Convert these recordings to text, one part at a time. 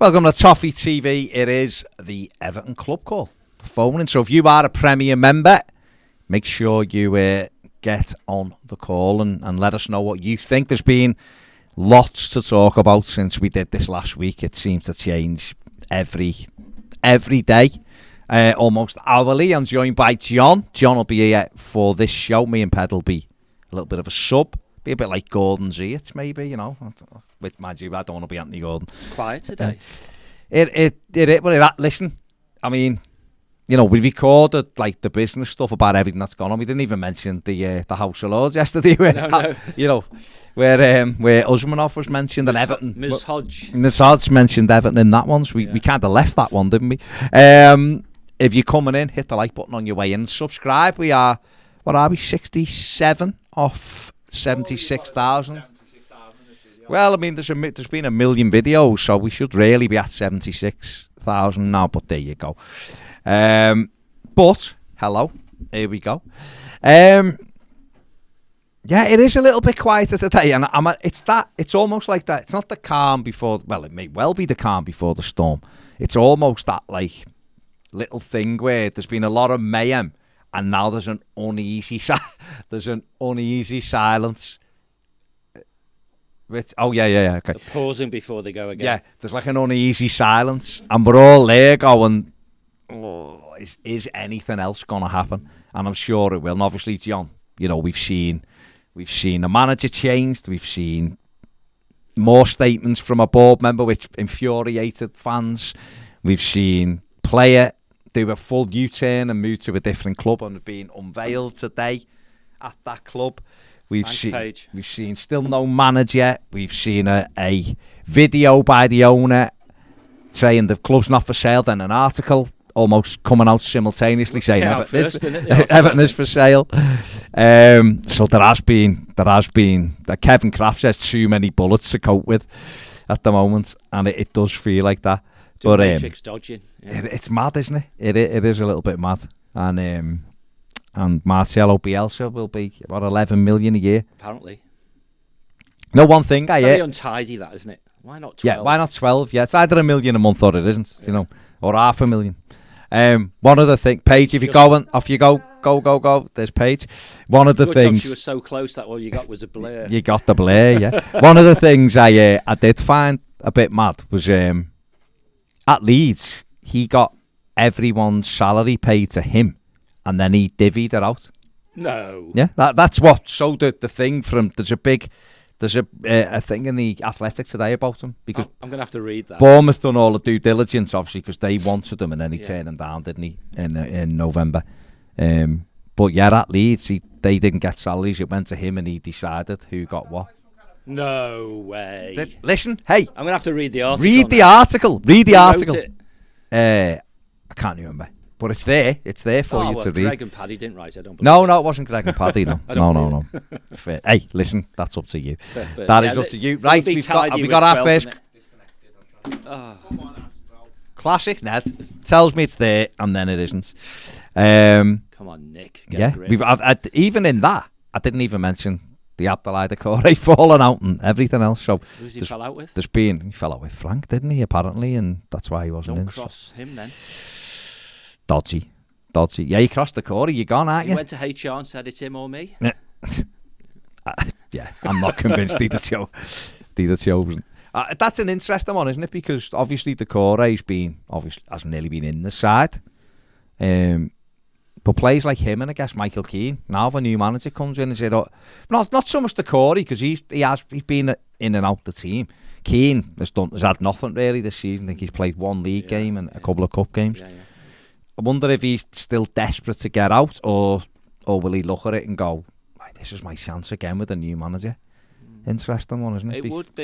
Welcome to Toffee TV. It is the Everton ClubCall. Phone in. So if you are a Premier member, make sure you get on the call and let us know what you think. There's been lots to talk about since we did this last week. It seems to change every day, almost hourly. I'm joined by John. John will be here for this show. Me and Ped will be a little bit of a sub. Be a bit like Gordon Ziet, maybe, you know. With mind you, I don't want to be Anthony Gordon. It's quiet today. Listen, I mean, you know, we recorded like the business stuff about everything that's gone on. We didn't even mention the House of Lords yesterday. No. You know, where Usmanov was mentioned and Everton. Ms. Hodge mentioned Everton in that one. So we kind of left that one, didn't we? If you're coming in, hit the like button on your way in and subscribe. We are, 67 off 76,000. Well, I mean, there's been a million videos, so we should really be at 76,000 now. But there you go. But hello, here we go. Yeah, it is a little bit quieter today, and it's almost like that. It's not the calm before. Well, it may well be the calm before the storm. It's almost that like little thing where there's been a lot of mayhem, and now there's an uneasy silence. Okay. They're pausing before they go again. Yeah, there's like an uneasy silence, and we're all there going, oh, is anything else going to happen? And I'm sure it will. And obviously, John, you know, we've seen the manager changed. We've seen more statements from a board member which infuriated fans. We've seen player do a full U-turn and move to a different club and being unveiled today at that club. We've seen still no manager. We've seen a video by the owner saying the club's not for sale. Then an article almost coming out simultaneously saying Everton is for sale. So there has been Kevin Kraft says too many bullets to cope with at the moment, and it does feel like that. But Matrix dodging. Yeah. It's mad, isn't it? It is a little bit mad, and Marcelo Bielsa will be about 11 million a year. Apparently. No, one thing very untidy, that, isn't it? Why not 12? Yeah, why not 12? Yeah, it's either $1 million a month or it isn't, you know, or $500,000. One other thing, Paige, if you're going, off you go. There's Paige. One of the things. She was so close that all you got was a blur. You got the blur, yeah. One of the things I did find a bit mad was at Leeds, he got everyone's salary paid to him. And then he divvied it out. No. Yeah, that's what. So the thing from there's a thing in the Athletic today about him because I'm gonna have to read that. Bournemouth done all the due diligence obviously because they wanted him and then he turned them down, didn't he? In November. But yeah, at Leeds they didn't get salaries. It went to him and he decided who got what. No way. Listen, hey. I'm gonna have to read the article. Read the article. I can't remember. But it's there. It's there for you to read. Greg and Paddy didn't write it. I don't believe No, it wasn't Greg and Paddy. No, no. Fair. Hey, listen, that's up to you. That is up to you. Right, have we got our first. Classic Ned tells me it's there, and then it isn't. Come on, Nick. Even in that, I didn't even mention the Abdoulaye Doucouré falling out and everything else. So who's he fell out with? He fell out with Frank, didn't he? Apparently, and that's why he wasn't in. Don't cross him then. Dodgy. Yeah, you crossed the corner, you're gone, aren't you? He went to HR and said it's him or me. Yeah, I'm not convinced either chosen. That's an interesting one, isn't it? Because obviously Doucouré has nearly been in the side. But players like him and I guess Michael Keane, now if a new manager comes in and said, not so much Doucouré because he's been in and out the team. Keane has had nothing really this season. I think he's played one league game and a couple of cup games. Yeah. I wonder if he's still desperate to get out, or will he look at it and go, "This is my chance again with a new manager." Interesting one, isn't it? It would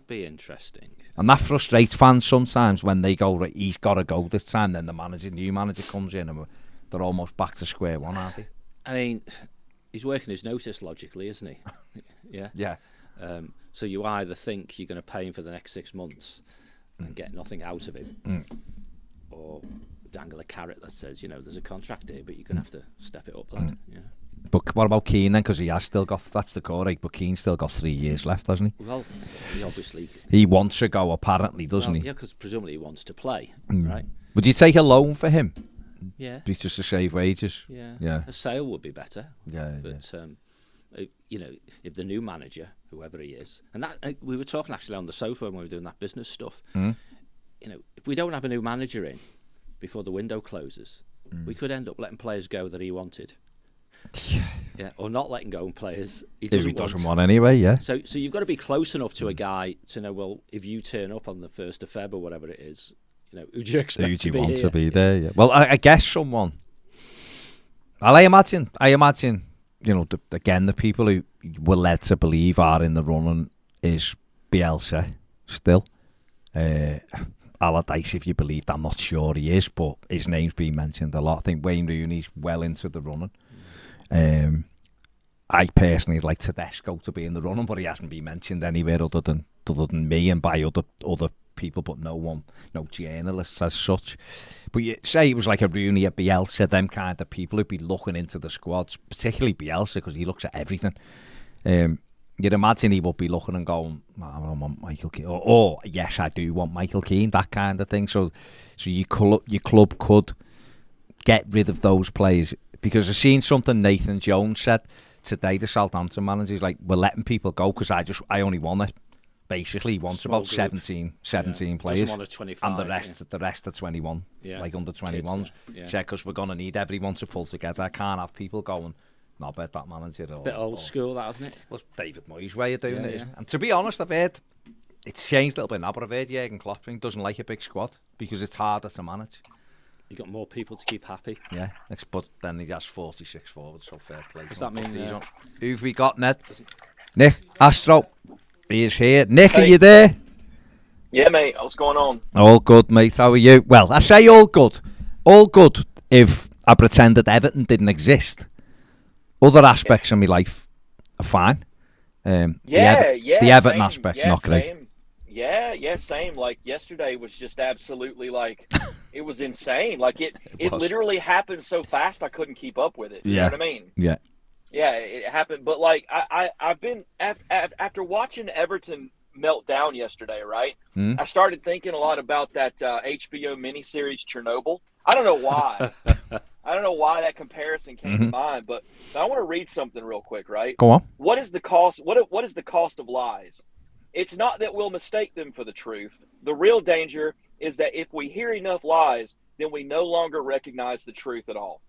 be interesting. And that frustrates fans sometimes when they go, "Right, he's got to go this time." Then the new manager comes in, and they're almost back to square one, aren't they? I mean, he's working his notice logically, isn't he? Yeah. Yeah. So you either think you're going to pay him for the next 6 months and get nothing out of him, or dangle a carrot that says, you know, there's a contract here, but you're going to have to step it up, lad. Yeah. But what about Keane then? Because he has still got, that's the core, right? But Keane's still got 3 years left, hasn't he? Well, he obviously... He wants to go, apparently, doesn't he? Yeah, because presumably he wants to play, right? Would you take a loan for him? Yeah. Just to save wages? Yeah. A sale would be better. Yeah. But, you know, if the new manager, whoever he is, and that we were talking actually on the sofa when we were doing that business stuff, you know, if we don't have a new manager in before the window closes, we could end up letting players go that he wanted. Yeah, or not letting go of players he doesn't want anyway. Yeah. So you've got to be close enough to a guy to know. Well, if you turn up on the 1st of Feb or whatever it is, you know, who do you expect? Who do you want to be there? Yeah. Well, I guess someone. I imagine. You know, the people who were led to believe are in the running is Bielsa still. Allardyce, if you believe, I'm not sure he is, but his name's been mentioned a lot. I think Wayne Rooney's well into the running. I personally like Tedesco to be in the running, but he hasn't been mentioned anywhere other than me and by other people, but no journalists as such. But you say it was like a Rooney, a Bielsa, them kind of people who'd be looking into the squads, particularly Bielsa, because he looks at everything. You'd imagine he would be looking and going, I don't want Michael Keane, or yes, I do want Michael Keane, that kind of thing. So your club could get rid of those players, because I've seen something Nathan Jones said today, the Southampton manager. He's like, we're letting people go because I only want it. Basically, he wants about 17 players, want 25, and the rest are 21, like under 21s. Said because we're gonna need everyone to pull together. I can't have people going, not bet that manager. Bit old school, that, hasn't it? Well, David Moyes' way of doing it. Yeah. And to be honest, I've heard it's changed a little bit now, but I've heard Jurgen Klopp doesn't like a big squad because it's harder to manage. You got more people to keep happy. Yeah, but then he has 46 forwards, so fair play. Does that mean? Who've we got, Ned? Nick Astro. He is here. Nick, are you there? Yeah, mate. What's going on? All good, mate. How are you? Well, I say all good. All good if I pretend that Everton didn't exist. Other aspects of my life are fine. The Everton aspect, not great. Same. Yeah, same. Like, yesterday was just absolutely, like, it was insane. Like, it literally happened so fast I couldn't keep up with it. You know what I mean? Yeah. Yeah, it happened. But, like, I've been, after watching Everton melt down yesterday, right? I started thinking a lot about that HBO miniseries Chernobyl. I don't know why. I don't know why that comparison came to mind, but I want to read something real quick, right? Go on. What is the cost? What is the cost of lies? It's not that we'll mistake them for the truth. The real danger is that if we hear enough lies, then we no longer recognize the truth at all.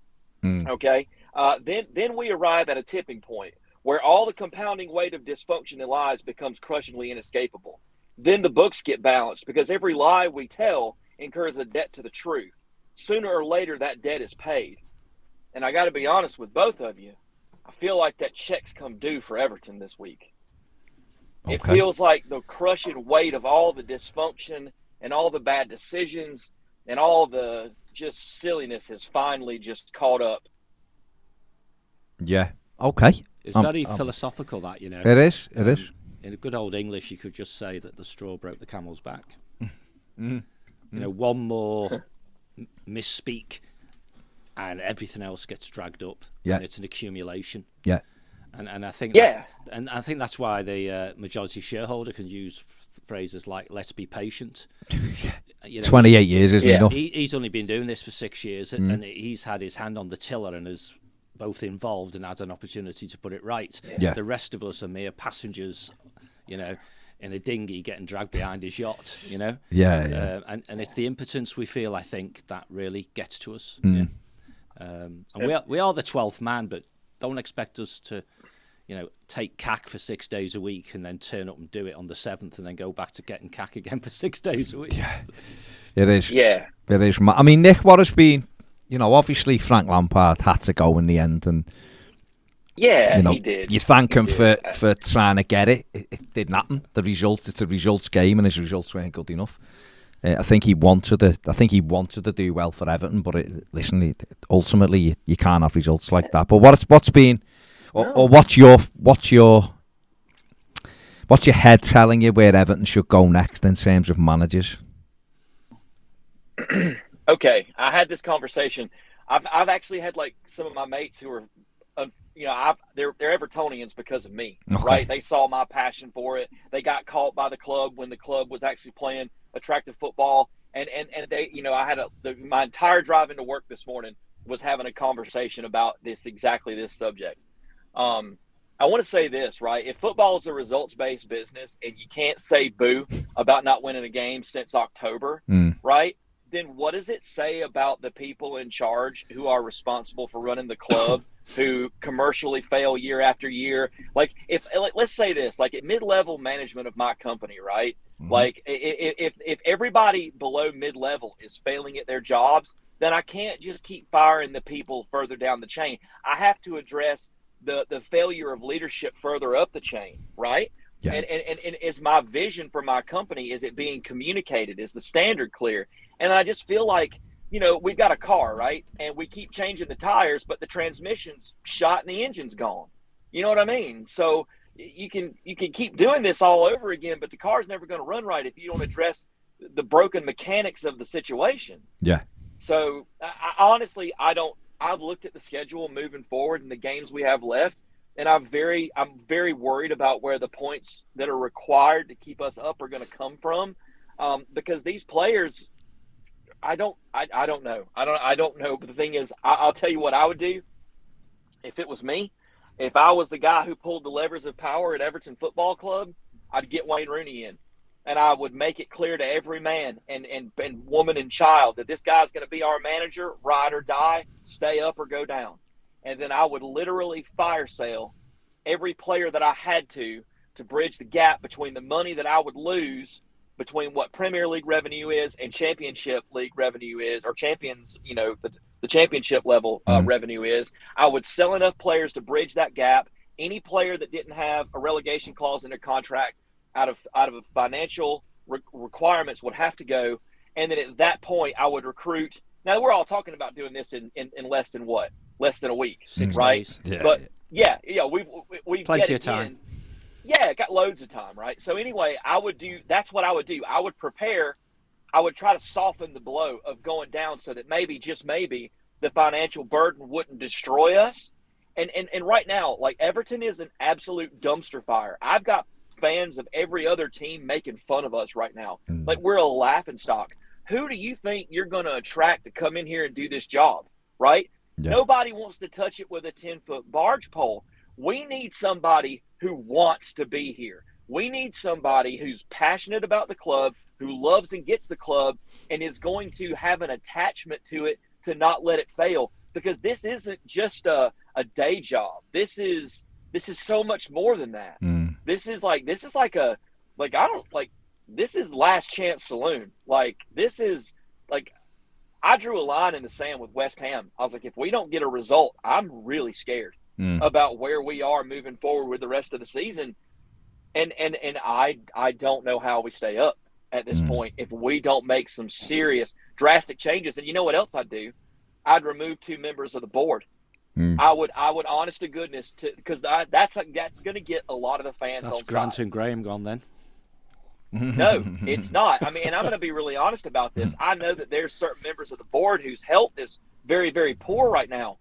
Okay? Then we arrive at a tipping point where all the compounding weight of dysfunction and lies becomes crushingly inescapable. Then the books get balanced because every lie we tell incurs a debt to the truth. Sooner or later, that debt is paid. And I got to be honest with both of you. I feel like that check's come due for Everton this week. Okay. It feels like the crushing weight of all the dysfunction and all the bad decisions and all the just silliness has finally just caught up. Yeah. Okay. It's very philosophical, that, you know. It is. In good old English, you could just say that the straw broke the camel's back. You know, one more misspeak and everything else gets dragged up. Yeah. And it's an accumulation. Yeah. And I think I think that's why the majority shareholder can use phrases like "let's be patient." You know, 28 years isn't enough. He's only been doing this for 6 years, and he's had his hand on the tiller and is both involved and had an opportunity to put it right. Yeah. The rest of us are mere passengers, you know, in a dinghy getting dragged behind his yacht, you know. Yeah. And it's the impotence we feel, I think, that really gets to us. And we are the 12th man, but don't expect us to, you know, take CAC for 6 days a week and then turn up and do it on the 7th and then go back to getting CAC again for 6 days a week. Yeah, it is. Yeah. It is. I mean, Nick, what has been, you know, obviously Frank Lampard had to go in the end, and you know, he did. You thank him for trying to get it. It didn't happen. It's a results game, and his results weren't good enough. I think he wanted to do well for Everton, but ultimately you can't have results like that. But what's been, or what's your head telling you where Everton should go next in terms of managers? Okay, I had this conversation. I've actually had like some of my mates who are, they're Evertonians because of me, right? They saw my passion for it. They got caught by the club when the club was actually playing attractive football, and they, I had my entire drive into work this morning was having a conversation about exactly this subject. I want to say this, right? If football is a results-based business and you can't say boo about not winning a game since October, right? Then what does it say about the people in charge who are responsible for running the club, who commercially fail year after year? Like, let's say this, like at mid-level management of my company, right? Like if everybody below mid-level is failing at their jobs, then I can't just keep firing the people further down the chain. I have to address the failure of leadership further up the chain, right? Yeah. And is my vision for my company, is it being communicated? Is the standard clear? And I just feel like, we've got a car, right? And we keep changing the tires, but the transmission's shot and the engine's gone. You know what I mean? So you can keep doing this all over again, but the car's never going to run right if you don't address the broken mechanics of the situation. Yeah. So I honestly, I've looked at the schedule moving forward and the games we have left, and I'm very worried about where the points that are required to keep us up are going to come from, because these players, I don't know. I don't know. But the thing is, I'll tell you what I would do if it was me. If I was the guy who pulled the levers of power at Everton Football Club, I'd get Wayne Rooney in. And I would make it clear to every man and woman and child that this guy's going to be our manager, ride or die, stay up or go down. And then I would literally fire sale every player that I had to bridge the gap between the money that I would lose between what Premier League revenue is and Championship League revenue is, or Champions, the championship level revenue is. I would sell enough players to bridge that gap. Any player that didn't have a relegation clause in their contract out of financial requirements would have to go. And then at that point, I would recruit. Now, we're all talking about doing this in less than what? Less than a week, 6 right? Days. Yeah. But yeah, we've plenty of time. Yeah, got loads of time, right? So anyway, that's what I would do. I would prepare. I would try to soften the blow of going down so that maybe, just maybe, the financial burden wouldn't destroy us. And right now, like, Everton is an absolute dumpster fire. I've got fans of every other team making fun of us right now. Like, we're a laughingstock. Who do you think you're going to attract to come in here and do this job, right? Yeah. Nobody wants to touch it with a 10-foot barge pole. We need somebody who wants to be here. We need somebody who's passionate about the club, who loves and gets the club, and is going to have an attachment to it to not let it fail. Because this isn't just a day job. This is so much more than that. This is last chance saloon. I drew a line in the sand with West Ham. I was like, if we don't get a result, I'm really scared about where we are moving forward with the rest of the season. And I don't know how we stay up at this point if we don't make some serious, drastic changes. And you know what else I'd do? I'd remove 2 members of the board. I would, honest to goodness, because that's going to get a lot of the fans on side. That's Grant and Graham gone then. No, it's not. I mean, and I'm going to be really honest about this. I know that there's certain members of the board whose health is very, very poor right now.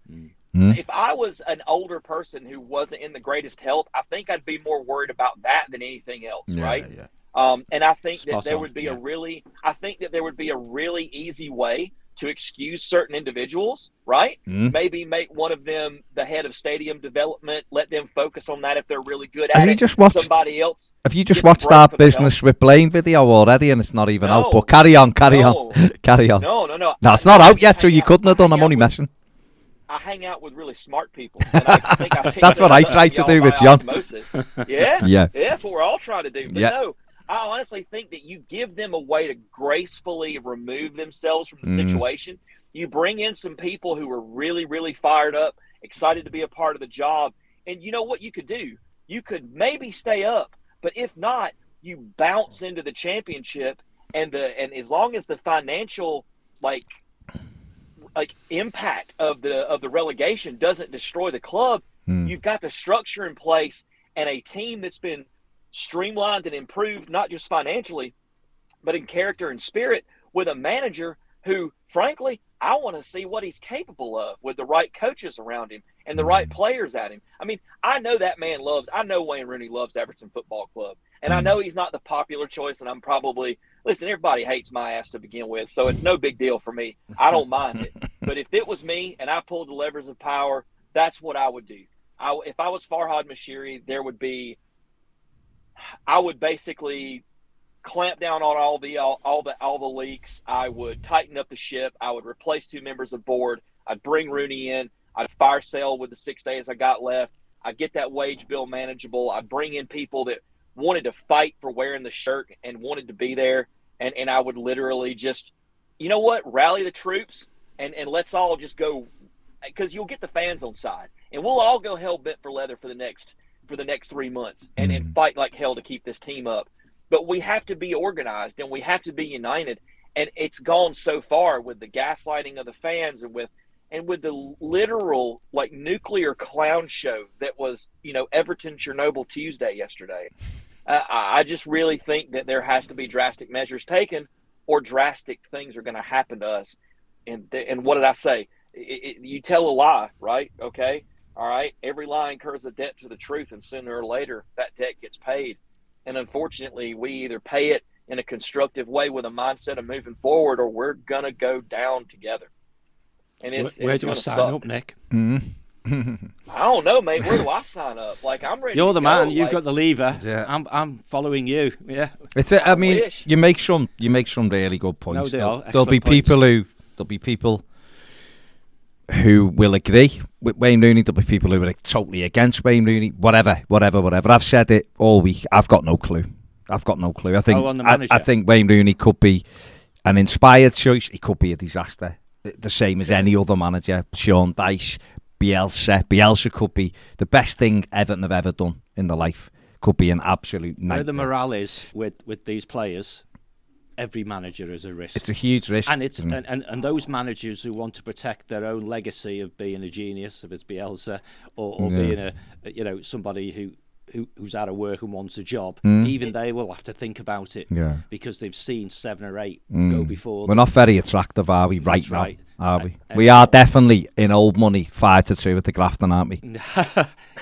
If I was an older person who wasn't in the greatest health, I think I'd be more worried about that than anything else, right? Yeah. And I think that there would be a really easy way to excuse certain individuals, right? Maybe make one of them the head of stadium development, let them focus on that if they're really good at it. Somebody else. Have you just watched that Business with Blaine video already, and it's not even out? But carry on. No, it's not out yet, so you couldn't have done. I'm only messing. I hang out with really smart people. And I think that's what I try to do with John. Yeah, that's what we're all trying to do. But no, I honestly think that you give them a way to gracefully remove themselves from the situation. You bring in some people who are really, really fired up, excited to be a part of the job. And you know what you could do? You could maybe stay up, but if not, you bounce into the championship, and as long as the financial like impact of the relegation doesn't destroy the club, you've got the structure in place and a team that's been streamlined and improved, not just financially, but in character and spirit, with a manager who, frankly, I want to see what he's capable of with the right coaches around him. and the right players at him. I mean, I know Wayne Rooney loves Everton Football Club. And I know he's not the popular choice, and I'm probably – listen, everybody hates my ass to begin with, so it's no big deal for me. I don't mind it. But if it was me and I pulled the levers of power, that's what I would do. If I was Farhad Mashiri, there would be – I would basically clamp down on all the leaks. I would tighten up the ship. I would replace 2 members of board. I'd bring Rooney in. I'd fire sale with the 6 days I got left. I'd get that wage bill manageable. I'd bring in people that – wanted to fight for wearing the shirt and wanted to be there. And I would literally just, you know what, rally the troops and let's all just go, because you'll get the fans on side. And we'll all go hell-bent for leather for the next 3 months and fight like hell to keep this team up. But we have to be organized and we have to be united. And it's gone so far with the gaslighting of the fans and with the literal like nuclear clown show that was, Everton Chernobyl Tuesday yesterday. I just really think that there has to be drastic measures taken, or drastic things are going to happen to us. And what did I say? You tell a lie, right? Okay, all right. Every lie incurs a debt to the truth, and sooner or later that debt gets paid. And unfortunately, we either pay it in a constructive way with a mindset of moving forward, or we're going to go down together. And where do I sign up, Nick? Mm-hmm. I don't know, mate. Where do I sign up? Like, I'm ready. You're the man. Go. You've got the lever. Yeah. I'm following you. Yeah. I mean, you make some really good points. No, there'll be people who will agree with Wayne Rooney. There'll be people who are totally against Wayne Rooney. Whatever. I've said it all week. I've got no clue. I think Wayne Rooney could be an inspired choice. He could be a disaster. The same as any other manager. Sean Dyche, Bielsa could be the best thing Everton have ever done in their life. Could be an absolute nightmare. Where the morale is with these players, every manager is a risk. It's a huge risk. And it's and those managers who want to protect their own legacy of being a genius, if it's Bielsa, or being a somebody who's out of work and wants a job, even they will have to think about it because they've seen 7 or 8 go before them. We're not very attractive, are we, right now? Right. Are we? We are definitely in old money 5-2 at the Grafton, aren't we?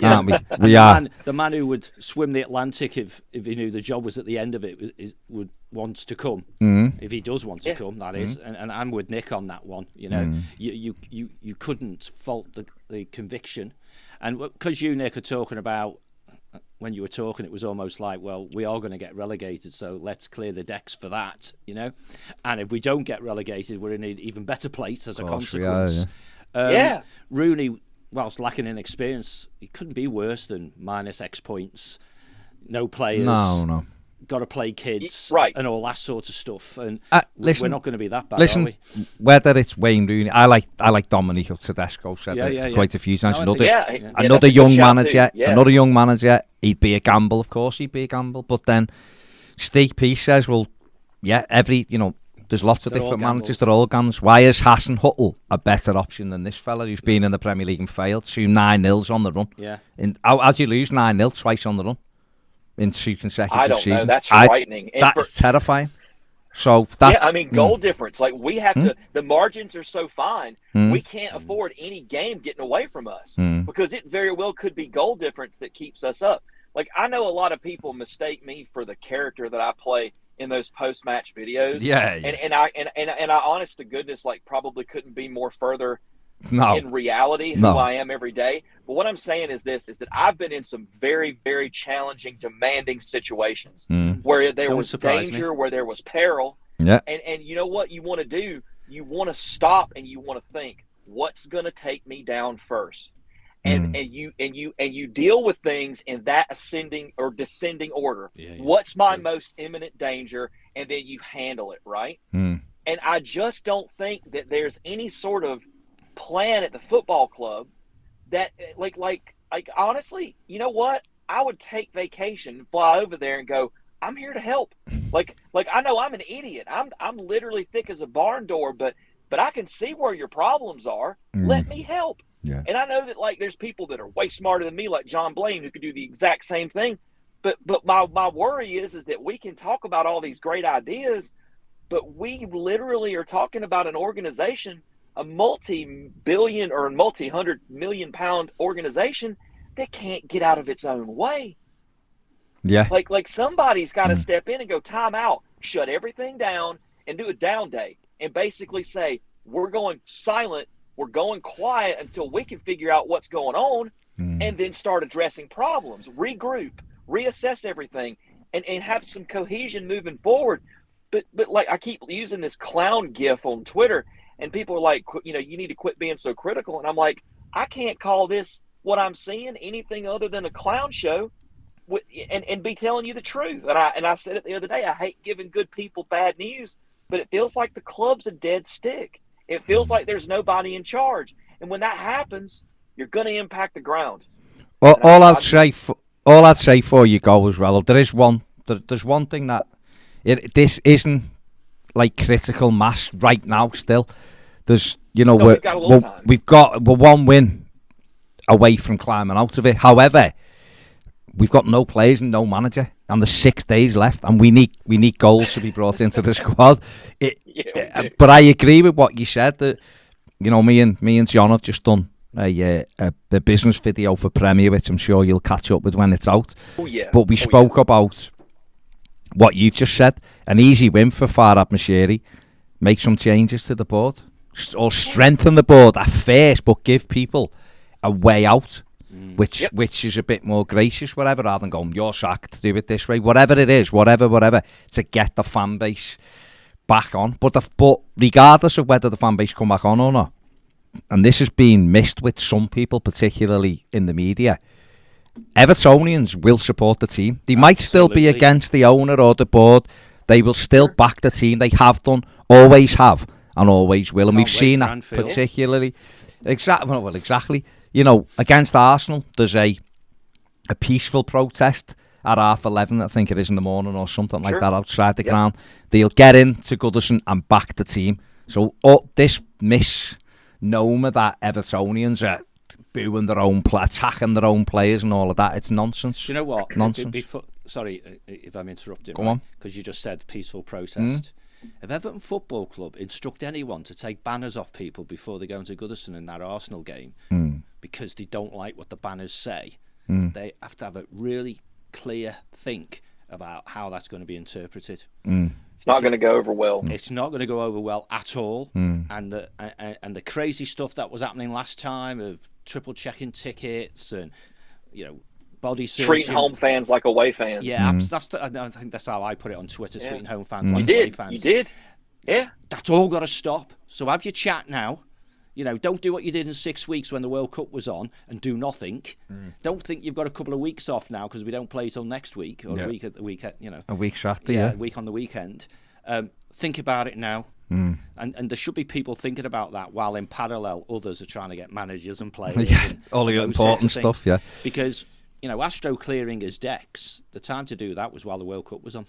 Aren't we? We are. The man who would swim the Atlantic if he knew the job was at the end of it would wants to come. If he does want to come, that is. And I'm with Nick on that one. You couldn't fault the conviction. And because you, Nick, are talking about, when you were talking, it was almost like, well, we are going to get relegated, so let's clear the decks for that, And if we don't get relegated, we're in an even better place as a consequence. Rooney, whilst lacking in experience, he couldn't be worse than minus X points, no players. No. Got to play kids, and all that sort of stuff. And we're not going to be that bad, are we? Whether it's Wayne Rooney, I like Dominico Tedesco said it quite a few times. Another young manager. He'd be a gamble, of course. But then Steve Peace says, well, there's lots of different managers. They're all gambles. Why is Hassan Huttle a better option than this fella who's been in the Premier League and failed? 2 9-0s on the run. Yeah. How do you lose 9-0 twice on the run? In 2 consecutive seasons. I don't know. That's frightening. That's terrifying. So goal difference. Like, we have to. The margins are so fine. We can't afford any game getting away from us because it very well could be goal difference that keeps us up. Like, I know a lot of people mistake me for the character that I play in those post-match videos. And I honest to goodness, like, probably couldn't be more further in reality who I am every day. But what I'm saying is this, is that I've been in some very, very challenging, demanding situations where there was danger, where there was peril. And you know what you want to do? You want to stop and you want to think, what's going to take me down first? And you deal with things in that ascending or descending order. What's my most imminent danger? And then you handle it, right? And I just don't think that there's any sort of plan at the football club that like honestly, you know what? I would take vacation, fly over there and go, I'm here to help. Like I know I'm an idiot. I'm literally thick as a barn door, but I can see where your problems are. Let me help. And I know that there's people that are way smarter than me, like John Blaine, who could do the exact same thing. But my worry is that we can talk about all these great ideas, but we literally are talking about an organization a multi-billion or multi-hundred million pound organization that can't get out of its own way. Yeah. Like somebody's got to step in and go, time out, shut everything down and do a down day and basically say, we're going silent, we're going quiet until we can figure out what's going on, and then start addressing problems, regroup, reassess everything, and have some cohesion moving forward. But like I keep using this clown gif on Twitter, and people are like, you need to quit being so critical. And I'm like, I can't call this, what I'm seeing, anything other than a clown show, and be telling you the truth. And I said it the other day, I hate giving good people bad news, but it feels like the club's a dead stick. It feels like there's nobody in charge. And when that happens, you're going to impact the ground. Well, all I'd say for you go as well, there's one thing that this isn't like critical mass right now still. There's, we're one win away from climbing out of it. However, we've got no players and no manager, and there's 6 days left, and we need goals to be brought into the squad. But I agree with what you said, that me and John have just done a business video for Premier, which I'm sure you'll catch up with when it's out. But we spoke about what you've just said. An easy win for Farhad Moshiri. Make some changes to the board, or strengthen the board at first, but give people a way out, which is a bit more gracious, whatever, rather than going, you're sacked, do it this way, whatever it is, whatever, to get the fan base back on. But regardless of whether the fan base come back on or not, and this has been missed with some people, particularly in the media, Evertonians will support the team. They might still be against the owner or the board. They will still back the team. They have done, always have, and always will. And we've seen that particularly. Exactly. Against Arsenal, there's a peaceful protest at 11:30, I think it is, in the morning or something like that, outside the ground. They'll get into Goodison and back the team. So this misnomer that Evertonians are booing their own attacking their own players and all of that, it's nonsense. You know what? Nonsense. Sorry if I'm interrupting. Go on. Because you just said peaceful protest. If Everton Football Club instruct anyone to take banners off people before they go into Goodison in that Arsenal game because they don't like what the banners say, they have to have a really clear think about how that's going to be interpreted. It's not going to go over well. It's not going to go over well at all. And the crazy stuff that was happening last time of triple checking tickets and body searching, treating home fans like away fans. Yeah, I think that's how I put it on Twitter. Treating home fans like away fans. You did. Yeah. That's all got to stop. So have your chat now. Don't do what you did in 6 weeks when the World Cup was on and do nothing. Don't think you've got a couple of weeks off now because we don't play till next week or a week at the weekend. A week Saturday. A week on the weekend. Think about it now. And there should be people thinking about that while in parallel others are trying to get managers and players. And all the important stuff. Yeah. Because Astro clearing his decks, the time to do that was while the World Cup was on.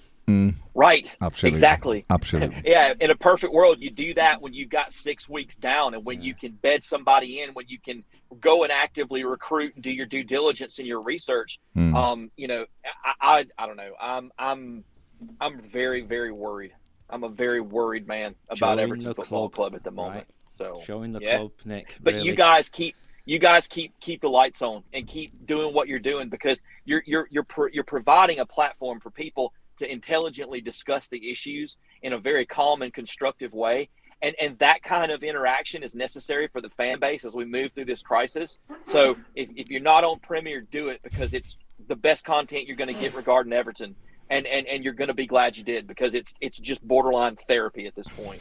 Right. Absolutely. Exactly. Absolutely. Yeah. In a perfect world, you do that when you've got 6 weeks down, and when you can bed somebody in, when you can go and actively recruit and do your due diligence and your research. I don't know. I'm very, very worried. I'm a very worried man about Everton Football Club at the moment. Right. So showing the club, Nick. But really. You guys keep the lights on and keep doing what you're doing, because you're providing a platform for people to intelligently discuss the issues in a very calm and constructive way. And that kind of interaction is necessary for the fan base as we move through this crisis. So if you're not on Premier, do it, because it's the best content you're going to get regarding Everton. And you're going to be glad you did, because it's just borderline therapy at this point.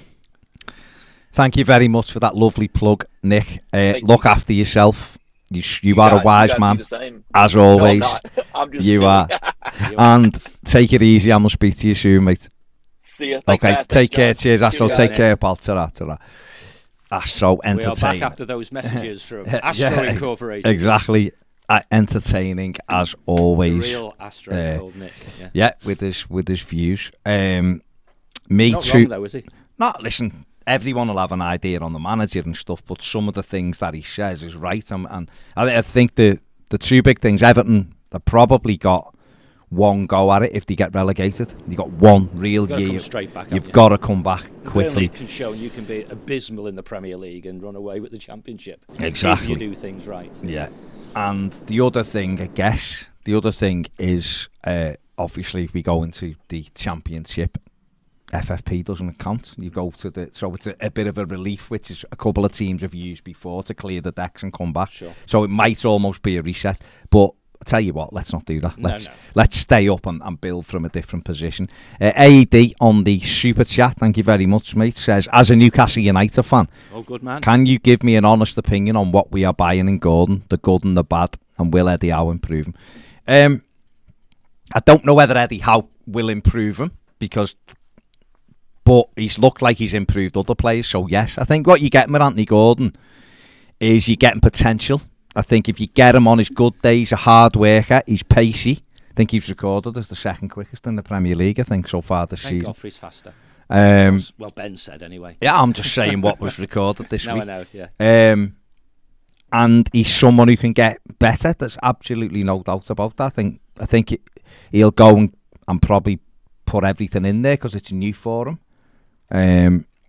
Thank you very much for that lovely plug, Nick. Look after yourself. You are a wise man, as always. No, I'm just you silly. are. And take it easy. I'm going to speak to you soon, mate. See you. Okay, take care. Cheers, Astro. Take care, pal. Ta-ra. Astro entertaining. We are back after those messages from Astro Incorporated. Exactly. Entertaining as always. The real Astro called Nick. Yeah, with his views. Me not too. Wrong though, is he? Listen. Everyone will have an idea on the manager and stuff, but some of the things that he says is right. And I think the two big things, Everton, they probably got one go at it if they get relegated. You've got one real year. Come straight back, you've got to come back quickly. Burnley can show you can be abysmal in the Premier League and run away with the Championship. Exactly. If you do things right. Yeah. And the other thing, I guess, is obviously if we go into the Championship, FFP doesn't count. You go to so it's a bit of a relief, which is a couple of teams have used before to clear the decks and come back. Sure. So it might almost be a reset. But I tell you what, let's not do that. Let's stay up and build from a different position. AED on the super chat, thank you very much, mate, says, as a Newcastle United fan, oh, good man, can you give me an honest opinion on what we are buying in Gordon, the good and the bad, and will Eddie Howe improve him? I don't know whether Eddie Howe will improve him, but he's looked like he's improved other players, so yes. I think what you get with Anthony Gordon is you're getting potential. I think if you get him on his good days, a hard worker, he's pacey. I think he's recorded as the second quickest in the Premier League, I think, so far this season. Godfrey's faster. Well, Ben said anyway. Yeah, I'm just saying what was recorded this week. I know, yeah. And he's someone who can get better. There's absolutely no doubt about that. I think he'll go and probably put everything in there because it's new for him.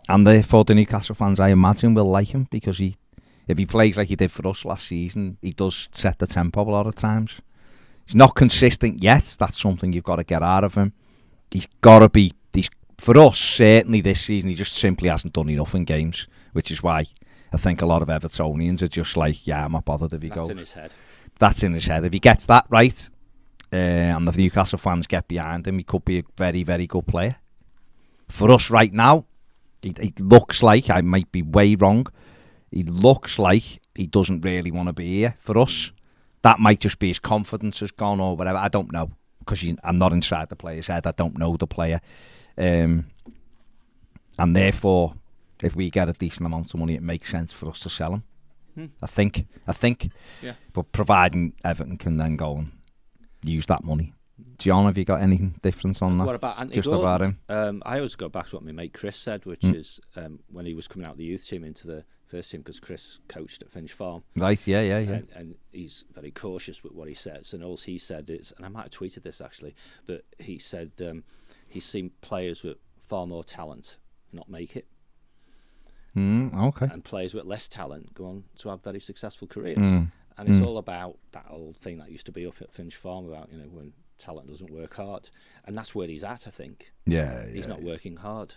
And therefore the Newcastle fans, I imagine, will like him because if he plays like he did for us last season, he does set the tempo a lot of times. He's not consistent yet. That's something you've got to get out of him. He's got to be, for us, certainly this season, he just simply hasn't done enough in games, which is why I think a lot of Evertonians are just like, yeah, I'm not bothered if he goes. That's in his head. That's in his head. If he gets that right, and the Newcastle fans get behind him, he could be a very, very good player. For us right now, he looks like, I might be way wrong, he looks like he doesn't really want to be here for us. That might just be his confidence has gone or whatever. I don't know, because I'm not inside the player's head. I don't know the player. And therefore, if we get a decent amount of money, it makes sense for us to sell him. I think. Yeah. But providing Everton can then go and use that money. John, have you got anything different on that? What about Anthony Just Gordon? about him? I always go back to what my mate Chris said, which is when he was coming out of the youth team into the first team, because Chris coached at Finch Farm. Right, yeah. And he's very cautious with what he says. And all he said is, and I might have tweeted this actually, but he said he's seen players with far more talent not make it. Okay. And players with less talent go on to have very successful careers. And it's all about that old thing that used to be up at Finch Farm about, when talent doesn't work hard. And that's where he's at, I think. Yeah. He's not working hard.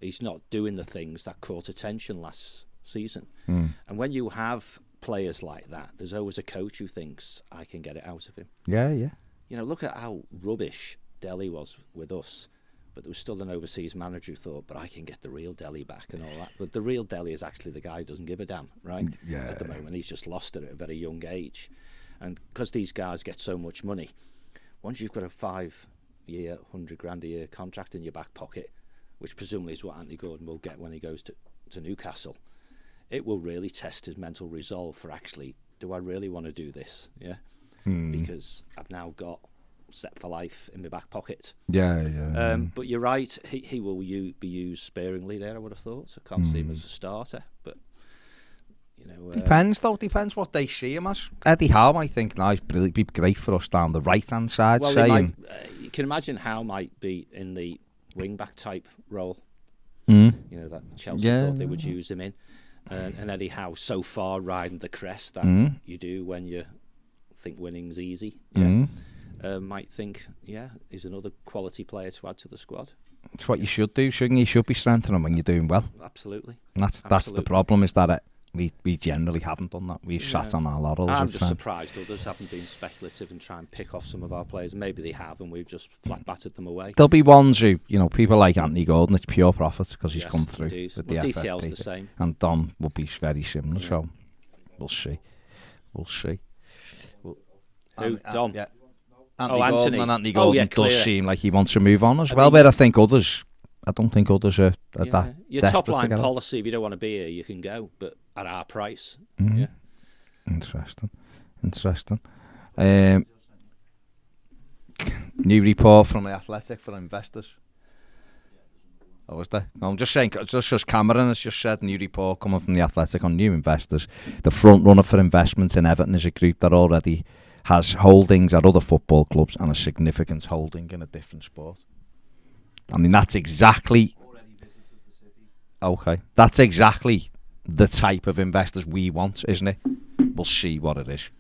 He's not doing the things that caught attention last season. And when you have players like that, there's always a coach who thinks, I can get it out of him. Yeah. Look at how rubbish Delhi was with us. But there was still an overseas manager who thought, but I can get the real Delhi back and all that. But the real Delhi is actually the guy who doesn't give a damn, right? Yeah. At the moment, he's just lost it at a very young age. And because these guys get so much money, once you've got a 5-year, 100 grand a year contract in your back pocket, which presumably is what Anthony Gordon will get when he goes to Newcastle, it will really test his mental resolve for actually, do I really want to do this? Yeah. Because I've now got set for life in my back pocket. Yeah. But you're right, he will be used sparingly there, I would have thought. I can't see him as a starter, but depends what they see him as. Eddie Howe, I think, now he'd be great for us down the right hand side. Well, you can imagine Howe might be in the wing back type role. That Chelsea thought they would use him in, and Eddie Howe so far riding the crest that you do when you think winning's easy. Might think, he's another quality player to add to the squad. It's what you should do, shouldn't you? You should be strengthening when you're doing well. Absolutely. And that's the problem, is that we generally haven't done that. We've sat on our laurels. I'm just surprised others haven't been speculative and try and pick off some of our players. Maybe they have, and we've just flat battered them away. There'll be ones who, people like Anthony Gordon, it's pure profit because he's come through with the DCL's FFP. the same. And Don will be very similar, so we'll see. Who? Dom? Yeah. Anthony Gordon does seem like he wants to move on as well, but I don't think others are that your top line policy, if you don't want to be here, you can go, but at our price. Interesting. New report from the Athletic for investors. Oh, is there? No, I'm just saying, just Cameron has just said, new report coming from the Athletic on new investors. The front runner for investments in Everton is a group that already has holdings at other football clubs and a significant holding in a different sport. I mean, that's exactly... Okay. That's exactly the type of investors we want, isn't it? We'll see what it is.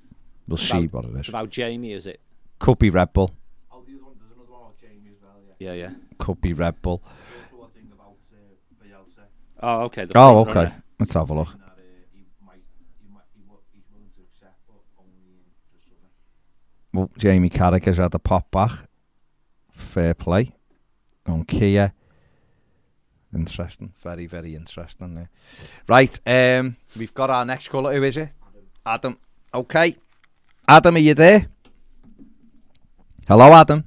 It's about Jamie, is it? Could be Red Bull. Oh, there's another one about Jamie as well, Yeah. Could be Red Bull. There's also a thing about Bielsa. Oh, okay. Oh, okay. Let's have a look. That, he's willing to accept, but only in the summer. Well, Jamie Carragher's had a pop back. Fair play. On Kia. Interesting. Very, very interesting there. Right, we've got our next caller. Who is it? Adam. Okay. Adam, are you there? Hello, Adam.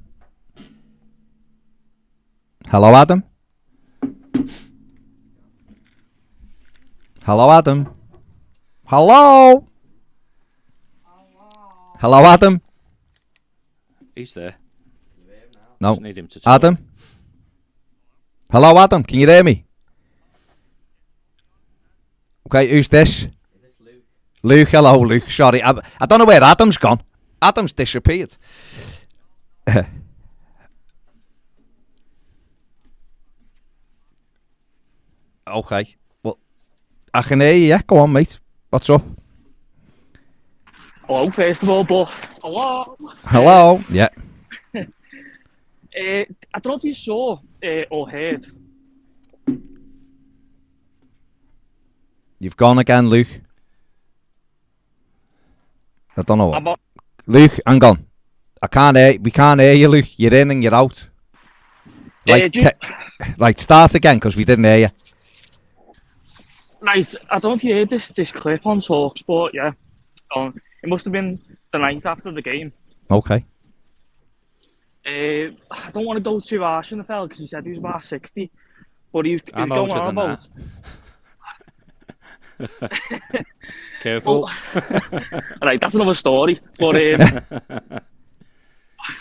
Hello, Adam. Hello, Adam. Hello. Hello, Adam. He's there. No. Just need him to talk. Adam. Hello, Adam. Can you hear me? Okay, who's this? Is this Luke? Luke. Hello, Luke. Sorry, I don't know where Adam's gone. Adam's disappeared. Okay. Well, I can hear you. Yeah, go on, mate. What's up? Hello, first of all, but hello. Hello. Yeah. I don't know if you saw or heard. You've gone again, Luke. I don't know what. About, Luke, hang on. We can't hear you, Luke. You're in and you're out. Right, right, start again because we didn't hear you. right, I don't know if you heard this clip on TalkSport, yeah. It must have been the night after the game. Okay. I don't want to go too harsh on the fella because he said he was about 60, but he was I'm going older on than about. Careful. Right, that's another story. But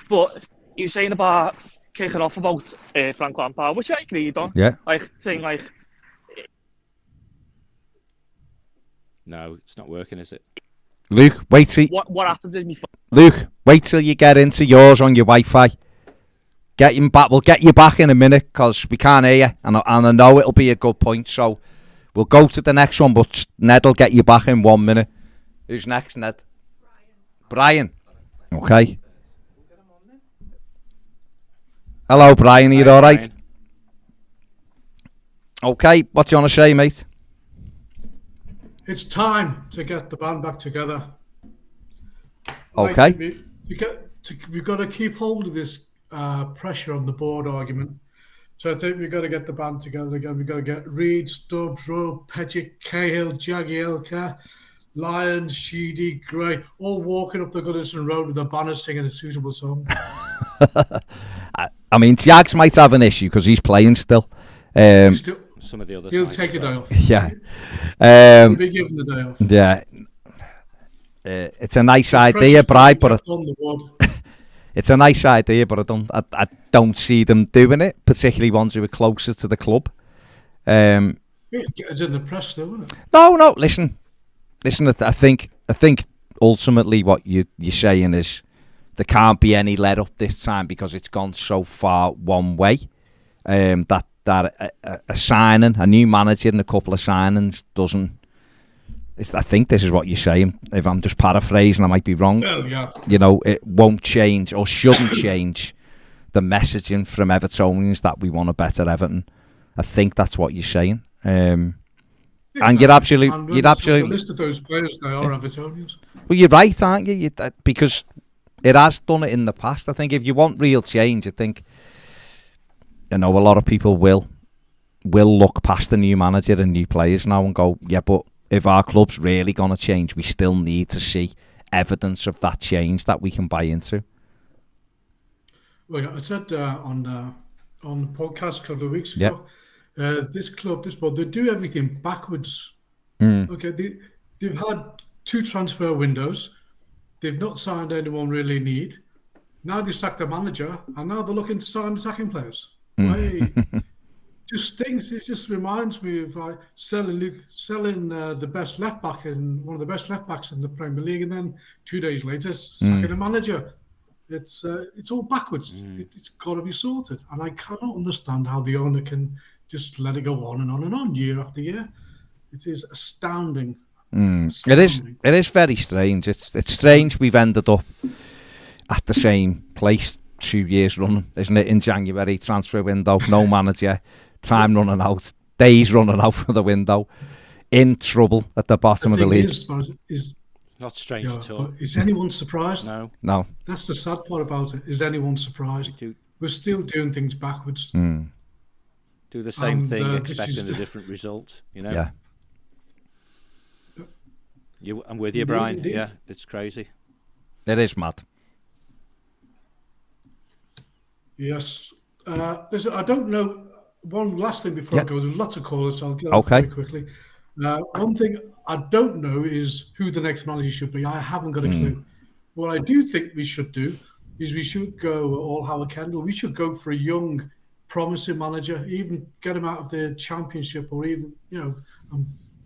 but he was saying about kicking off about Frank Lampard, which I agreed on. Yeah. Like saying like, No, it's not working, is it? Luke, wait till what happens is wait till you get into yours on your Wi-Fi. Get him back. We'll get you back in a minute because we can't hear you, and I know it'll be a good point. So we'll go to the next one, but Ned'll get you back in 1 minute. Who's next, Ned? Brian. Okay. Hello, Brian. Are you all right? Okay. What do you want to say, mate? It's time to get the band back together. Okay. We've got to keep hold of this pressure on the board argument. So I think we've got to get the band together again. We've got to get Reed, Stubbs, Rowe, Pedgick, Cahill, Jagielka, Lyons, Sheedy, Gray, all walking up the Goodison Road with a banner singing a suitable song. I mean, Jags might have an issue because he's playing still. Some of the others. He'll take a day off. Yeah. He'll be given the day off. Yeah. It's a nice idea, Brian, but it's a nice idea, but I don't see them doing it, particularly ones who are closer to the club. It's in the press, though, isn't it? No. Listen. I think ultimately what you're saying is there can't be any let up this time because it's gone so far one way. That a signing, a new manager, and a couple of signings doesn't. I think this is what you're saying. If I'm just paraphrasing, I might be wrong. Well, yeah. You know, it won't change or shouldn't change the messaging from Evertonians that we want a better Everton. I think that's what you're saying. And you're absolutely. The list of those players, they are Evertonians. Well, you're right, aren't you? Because it has done it in the past. I think if you want real change, I think, you know, a lot of people will look past the new manager and new players now and go, yeah, but if our club's really going to change, we still need to see evidence of that change that we can buy into. Well, I said on the podcast a couple of weeks ago, this board, they do everything backwards. Okay, they've had 2 transfer windows. They've not signed anyone really need. Now they sacked the manager, and now they're looking to sign attacking players. Hey, just things. It just reminds me of like selling the best left back in one of the best left backs in the Premier League, and then 2 days later sacking a manager. It's all backwards. It's got to be sorted, and I cannot understand how the owner can just let it go on and on and on year after year. It is astounding. It is very strange. It's strange we've ended up at the same place 2 years running, isn't it? In January, transfer window, no manager, time running out, days running out for the window, in trouble at the bottom of the league. Is Not strange at all. but is anyone surprised? No. That's the sad part about it. Is anyone surprised? We're still doing things backwards. Do the same And, thing, this expecting is a different result. You know. Yeah. I'm with you, Indeed, Brian. indeed. Yeah, it's crazy. It is mad. Yes. Listen, I don't know. One last thing before I go. There's lots of callers, so I'll get off Okay. very quickly. One thing I don't know is who the next manager should be. I haven't got a clue. What I do think we should do is we should go all Howard Kendall. We should go for a young, promising manager, even get him out of the championship, or even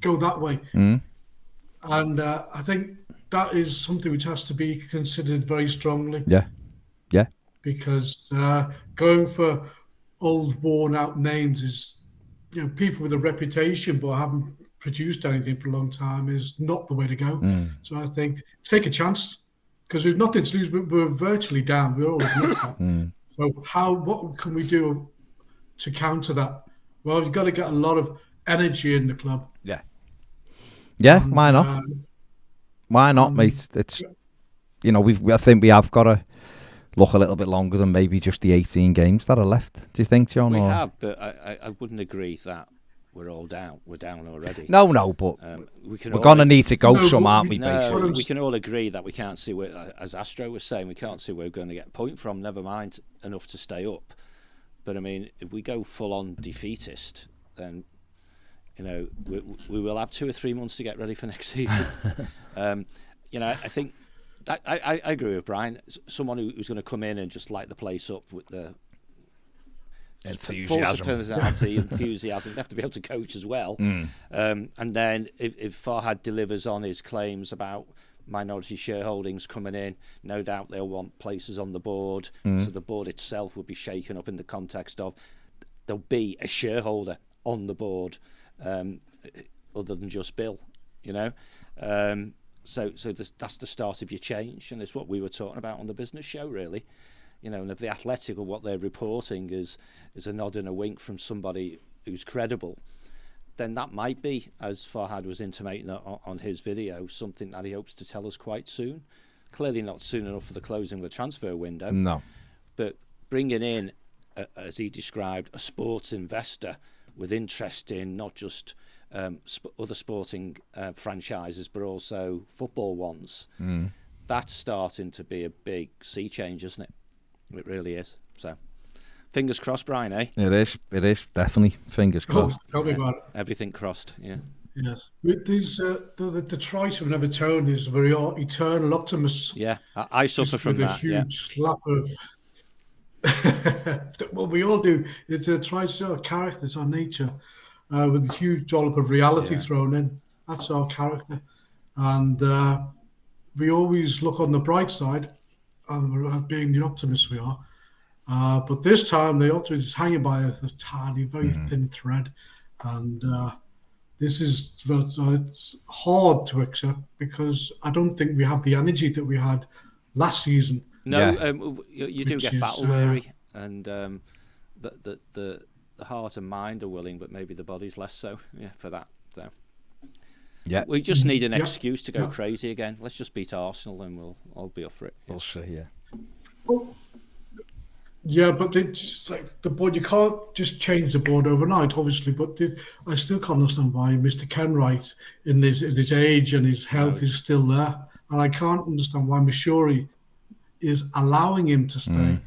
go that way. And I think that is something which has to be considered very strongly. Yeah. Because going for old, worn-out names is, people with a reputation but haven't produced anything for a long time is not the way to go. So I think take a chance, because we've nothing to lose. We're virtually down. We all admit that. So what can we do to counter that? Well, you've got to get a lot of energy in the club. Yeah, And, why not? Why not, mate? It's I think we have got to look a little bit longer than maybe just the 18 games that are left. Do you think, John? We have, but I wouldn't agree that we're all down. We're down already. No, but we're going to need to go some, but aren't we, No, basically? we can all agree that we can't see where, as Astro was saying, we can't see where we're going to get a point from. Never mind enough to stay up. But I mean, if we go full on defeatist, then we will have 2 or 3 months to get ready for next season. I think that I agree with Brian. Someone who's going to come in and just light the place up with the Enthusiasm. Enthusiasm. They have to be able to coach as well. And then if Farhad delivers on his claims about minority shareholdings coming in, no doubt they'll want places on the board. So the board itself will be shaken up in the context of there'll be a shareholder on the board, other than just Bill, So that's the start of your change, and it's what we were talking about on the business show, really. And if the Athletic or what they're reporting is a nod and a wink from somebody who's credible, then that might be, as Farhad was intimating on his video, something that he hopes to tell us quite soon. Clearly not soon enough for the closing of the transfer window. No. But bringing in, as he described, a sports investor with interest in not just other sporting franchises, but also football ones. That's starting to be a big sea change, isn't it? It really is. So, fingers crossed, Brian, eh? It is, definitely. Fingers crossed. Tell me about it. Everything crossed, yeah. Yes. With these, the Trice of Everton is very eternal optimists. Yeah, I suffer from with that. a huge slap of. Well, we all do. It's a Trice character. It's our nature, with a huge dollop of reality thrown in. That's our character, and we always look on the bright side, and being the optimists we are. But this time, the optimist is hanging by a tiny, very thin thread, and. This is it's hard to accept, because I don't think we have the energy that we had last season. No, you do Which get is, battle weary, and the heart and mind are willing, but maybe the body's less so. Yeah, for that. So Yeah. we just need an excuse to go crazy again. Let's just beat Arsenal, and we'll all be up for it. We'll see, yeah. Well, yeah, but it's like the board. You can't just change the board overnight, obviously. But I still can't understand why Mr. Kenwright, in his age and his health, is still there, and I can't understand why Mashuri is allowing him to stay.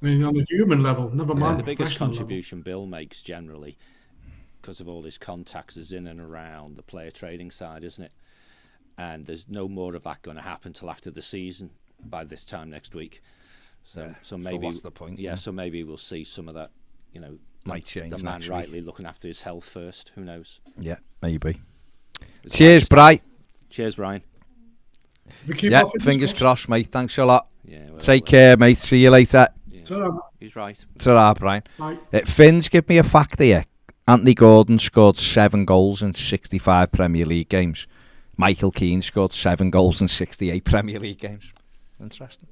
I mean, on a human level, never mind The biggest professional contribution Bill makes generally, because of all his contacts, is in and around the player trading side, isn't it? And there's no more of that going to happen till after the season, by this time next week. So maybe what's the point? Yeah, so maybe we'll see some of that, might change the man next rightly looking after his health first. Who knows? Yeah, maybe. Cheers, Bri. Cheers, Brian. We keep Yeah, our fingers crossed, mate. Thanks a lot. Yeah, well, Take care, mate. See you later. Yeah. Ta-ra. He's right. Ta-ra, Brian. Bye. Finn's give me a fact here. Anthony Gordon scored 7 goals in 65 Premier League games. Michael Keane scored 7 goals in 68 Premier League games. Interesting.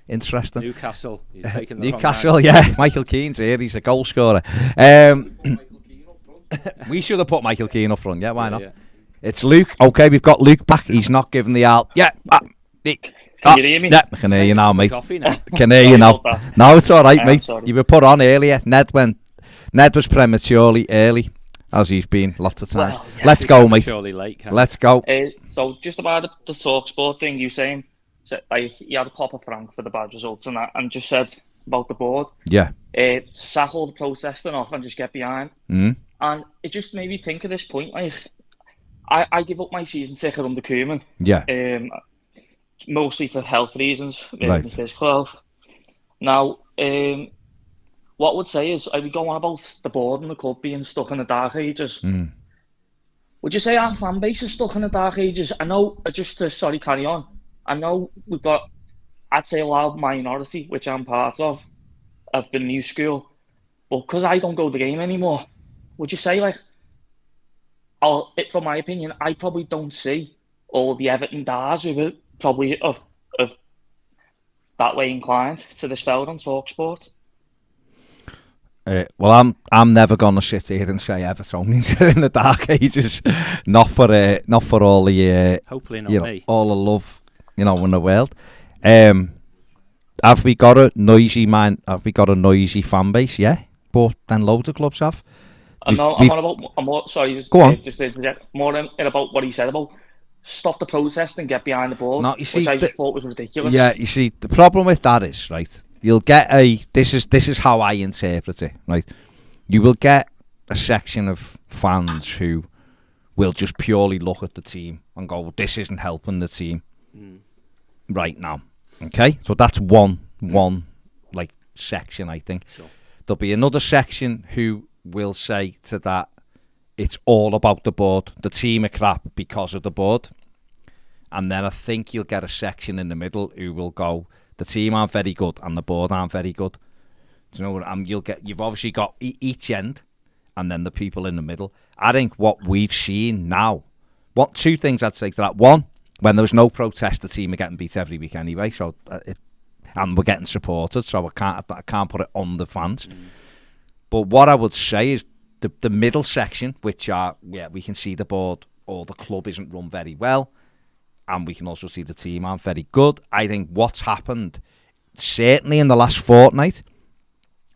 Newcastle. He's taking the Newcastle, wrong yeah. Michael Keane's here. He's a goal scorer. We should have put Michael Keane up front. Yeah, why not? Yeah. It's Luke. Okay, we've got Luke back. He's not giving the out. Yeah. Can you hear me? Yeah, I can hear you now, mate. Toffee now. Can hear you now. No, it's all right, mate. Sorry. You were put on earlier. Ned was prematurely early, as he's been lots of times. Well, yeah. Let's go, mate. Surely late. Let's go. So just about the TalkSport thing you saying, so, like, he had a pop of Frank for the bad results and that, and just said about the board, Yeah. sack all the protesting off and just get behind. Mm. And it just made me think at this point, like, I give up my season ticket under Koeman, Yeah. mostly for health reasons, Right. physical health. Now, what I would say is, are we going on about the board and the club being stuck in the dark ages? Mm. Would you say our fan base is stuck in the dark ages? I know, sorry, carry on. I know we've got, I'd say, a loud minority, which I'm part of the new school. But because I don't go to the game anymore, would you say, like, from my opinion, I probably don't see all the Everton Dars who are probably of that way inclined to this fella on TalkSport. Well, I'm never gonna sit here and say Evertonians are in the dark ages. Not for all the Hopefully not me. all the love in the world. Have we got a noisy fan base? Yeah, but then loads of clubs have. I'm more sorry, Go on. Just to interject, more in about what he said about stop the protest and get behind the ball, No, you see, which I just thought was ridiculous. Yeah, you see, the problem with that is, right, you'll get this is how I interpret it, right? You will get a section of fans who will just purely look at the team and go, this isn't helping the team right now. Okay? So that's one like section, I think. Sure. There'll be another section who will say to that, it's all about the board. The team are crap because of the board. And then I think you'll get a section in the middle who will go, the team aren't very good and the board aren't very good. Do you know what you've obviously got each end and then the people in the middle. I think what we've seen now, two things I'd say to that. One, when there was no protest, the team are getting beat every week anyway. So and we're getting supported. So I can't put it on the fans. But what I would say is the middle section, which are, we can see the board or the club isn't run very well, and we can also see the team aren't very good. I think what's happened, certainly in the last fortnight,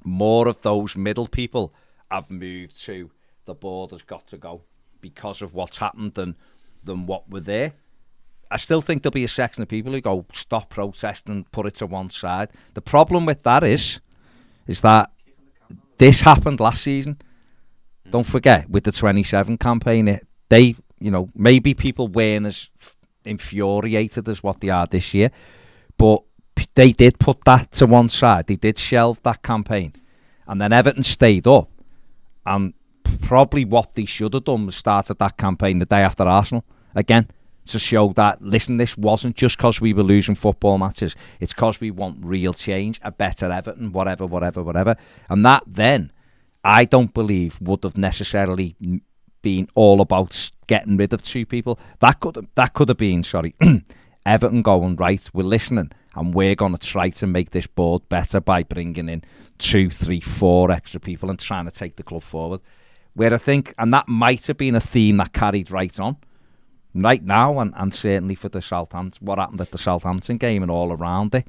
more of those middle people have moved to the board has got to go because of what's happened than what were there. I still think there'll be a section of people who go, stop protesting, put it to one side. The problem with that is that this happened last season. Don't forget, with the 27 campaign, they, maybe people weren't as infuriated as what they are this year, but they did put that to one side. They did shelve that campaign. And then Everton stayed up. And probably what they should have done was started that campaign the day after Arsenal again, to show that, listen, this wasn't just because we were losing football matches. It's because we want real change, a better Everton, whatever. And that then, I don't believe, would have necessarily been all about getting rid of two people. That could have been, Everton going, right, we're listening and we're going to try to make this board better by bringing in 2, 3, 4 extra people and trying to take the club forward. Where I think, and that might have been a theme that carried right on, right now, and certainly for the Southampton, what happened at the Southampton game and all around it.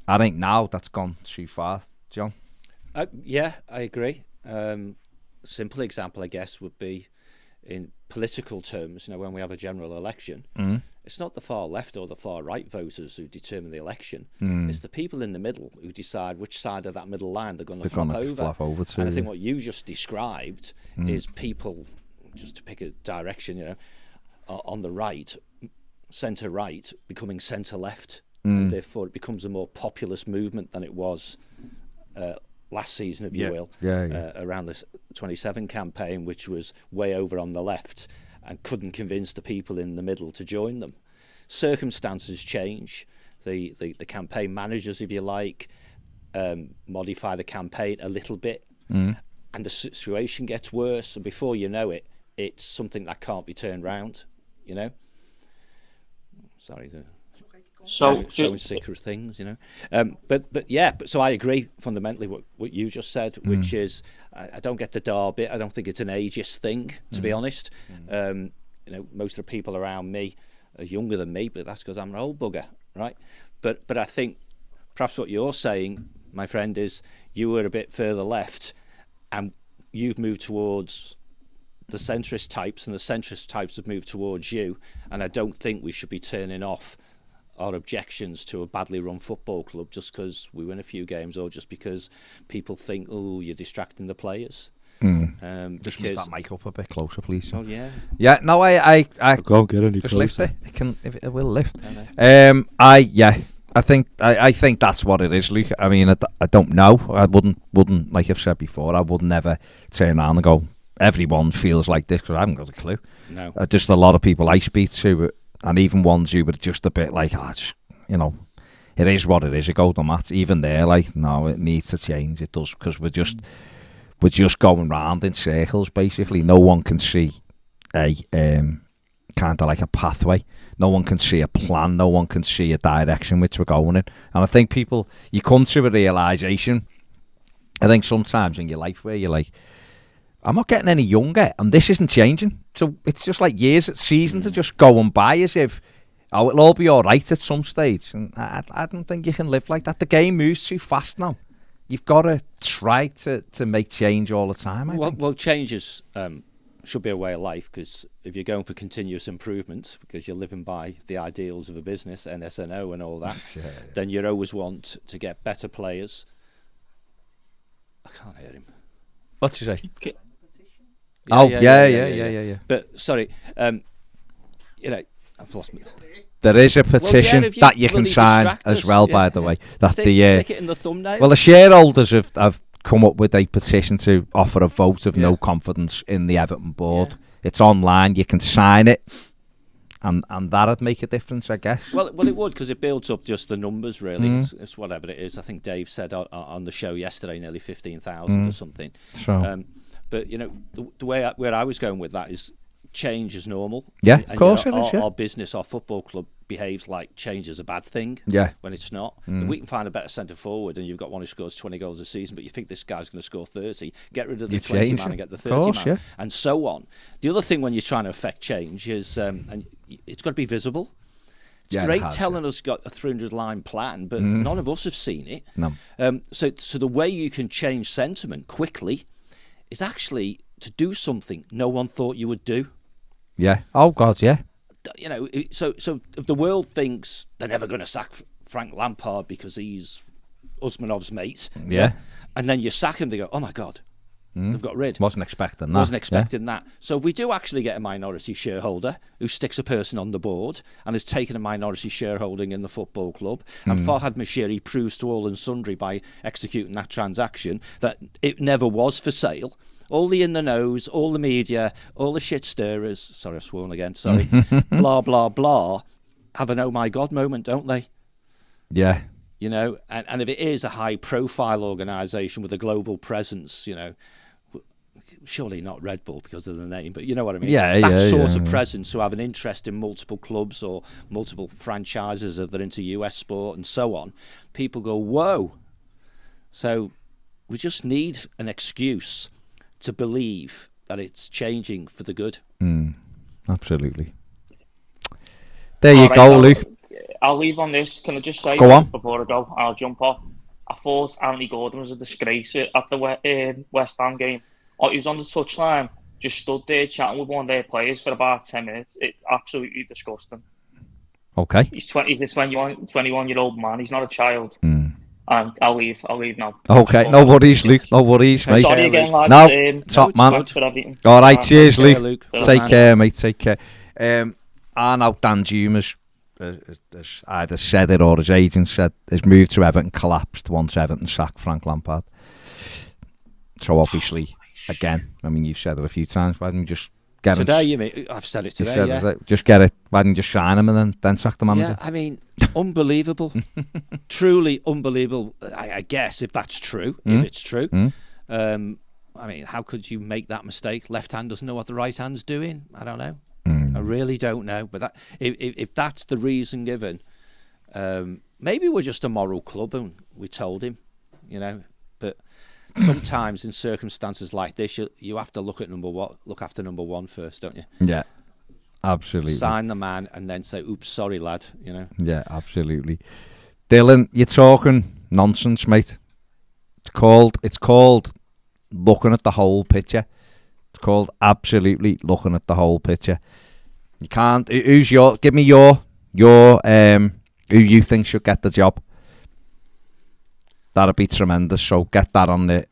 I think now that's gone too far, John. Yeah, I agree. Simple example, I guess, would be in political terms. When we have a general election, it's not the far left or the far right voters who determine the election. It's the people in the middle who decide which side of that middle line they're going to flop over to. And I think what you just described is people, just to pick a direction, on the right, centre right, becoming centre left, and therefore it becomes a more populist movement than it was last season, if you will, around the 27 campaign, which was way over on the left and couldn't convince the people in the middle to join them. Circumstances change. The campaign managers, if you like, modify the campaign a little bit, and the situation gets worse. And before you know it, it's something that can't be turned round. You know. Sorry, showing secret things. You know. But so I agree fundamentally what you just said, which is I don't get the Dar bit. I don't think it's an ageist thing, to be honest. You know, most of the people around me are younger than me, but that's because I'm an old bugger, right? But I think perhaps what you're saying, my friend, is you were a bit further left and you've moved towards the centrist types, and the centrist types have moved towards you, and I don't think we should be turning off our objections to a badly run football club just because we win a few games, or just because people think, oh, you're distracting the players. Just move that mic up a bit closer, please. Oh yeah. Yeah. No, I can't get any just closer. Lift it. It will lift. I think that's what it is, Luke. I mean, I don't know. I wouldn't like I've said before. I would never turn around and go, everyone feels like this, because I haven't got a clue. No. Just a lot of people I speak to, and even ones who were just a bit like, you know, it is what it is. You go to Matt, even there, like, no, it needs to change. It does, because we're just going round in circles, basically. No one can see a kind of like a pathway. No one can see a plan. No one can see a direction which we're going in. And I think you come to a realisation, I think sometimes in your life, where you're like, I'm not getting any younger and this isn't changing. So it's just like seasons are just going by as if, it'll all be all right at some stage. And I don't think you can live like that. The game moves too fast now. You've got to try to make change all the time, I think. Well, changes should be a way of life, because if you're going for continuous improvement, because you're living by the ideals of a business, NSNO and all that, then you always want to get better players. I can't hear him. What's he say? Yeah. But sorry, you know, I've lost me. There is a petition that you can sign as well, by the way. That stick it in the thumbnail. Well, the shareholders have come up with a petition to offer a vote of no confidence in the Everton board. Yeah. It's online. You can sign it, and that'd make a difference, I guess. Well, it would, because it builds up just the numbers, really. It's whatever it is. I think Dave said on the show yesterday, nearly 15,000 or something. So. But you know, the way where I was going with that is, change is normal. Yeah, of course it is. Our business, our football club behaves like change is a bad thing. Yeah. When it's not. If we can find a better centre forward, and you've got one who scores 20 goals a season, but you think this guy's going to score 30, get rid of the 20 man and get the 30 man, and so on. The other thing when you're trying to affect change is, and it's got to be visible. It's great telling us got a 300-line plan, but none of us have seen it. No. So the way you can change sentiment quickly is actually to do something no one thought you would do. Yeah. Oh God, yeah. You know, so if the world thinks they're never going to sack Frank Lampard because he's Usmanov's mate, and then you sack him, they go, oh my God, they've got rid. Wasn't expecting that. So if we do actually get a minority shareholder who sticks a person on the board and has taken a minority shareholding in the football club, and Farhad Moshiri proves to all and sundry by executing that transaction that it never was for sale, all the in the nose, all the media, all the shit stirrers, sorry I've sworn again, sorry, blah blah blah, have an oh my God moment, don't they? Yeah. You know, and if it is a high profile organisation with a global presence, you know, surely not Red Bull because of the name, but you know what I mean? That sort of presence, to have an interest in multiple clubs or multiple franchises that are into US sport and so on, people go, whoa. So we just need an excuse to believe that it's changing for the good. Absolutely. There you go, Luke. I'll leave on this. Can I just say, before I go, I'll jump off. I thought Anthony Gordon was a disgrace at the West Ham game. He was on the touchline, just stood there chatting with one of their players for about 10 minutes. It's absolutely disgusting. Okay. He's a 21-year-old man. He's not a child. And I'll leave now. Okay, no worries, Luke. No worries, mate. Sorry again, lads. No, top man. For everything. All right, cheers, Luke. Take care, care, mate. Take care. I know Dan Hume has either said it or his agent said his move to Everton collapsed once Everton sacked Frank Lampard. So obviously, again, I mean, you've said it a few times. Why didn't you just get him? Today, you mean? I've said it today. Yeah. Just get it. Why didn't you just sign him and then sack the manager? Yeah, I mean, unbelievable. Truly unbelievable. I guess if that's true, if it's true. I mean, how could you make that mistake? Left hand doesn't know what the right hand's doing. I don't know. I really don't know. But that, if that's the reason given, maybe we're just a moral club and we told him, you know. But sometimes in circumstances like this, you have to look after number one first, don't you? Yeah, absolutely. Sign the man and then say, "Oops, sorry, lad." You know. Yeah, absolutely. Dylan, you're talking nonsense, mate. It's called looking at the whole picture. It's called absolutely looking at the whole picture. You can't. Give me your who you think should get the job. That'd be tremendous. So get that on the.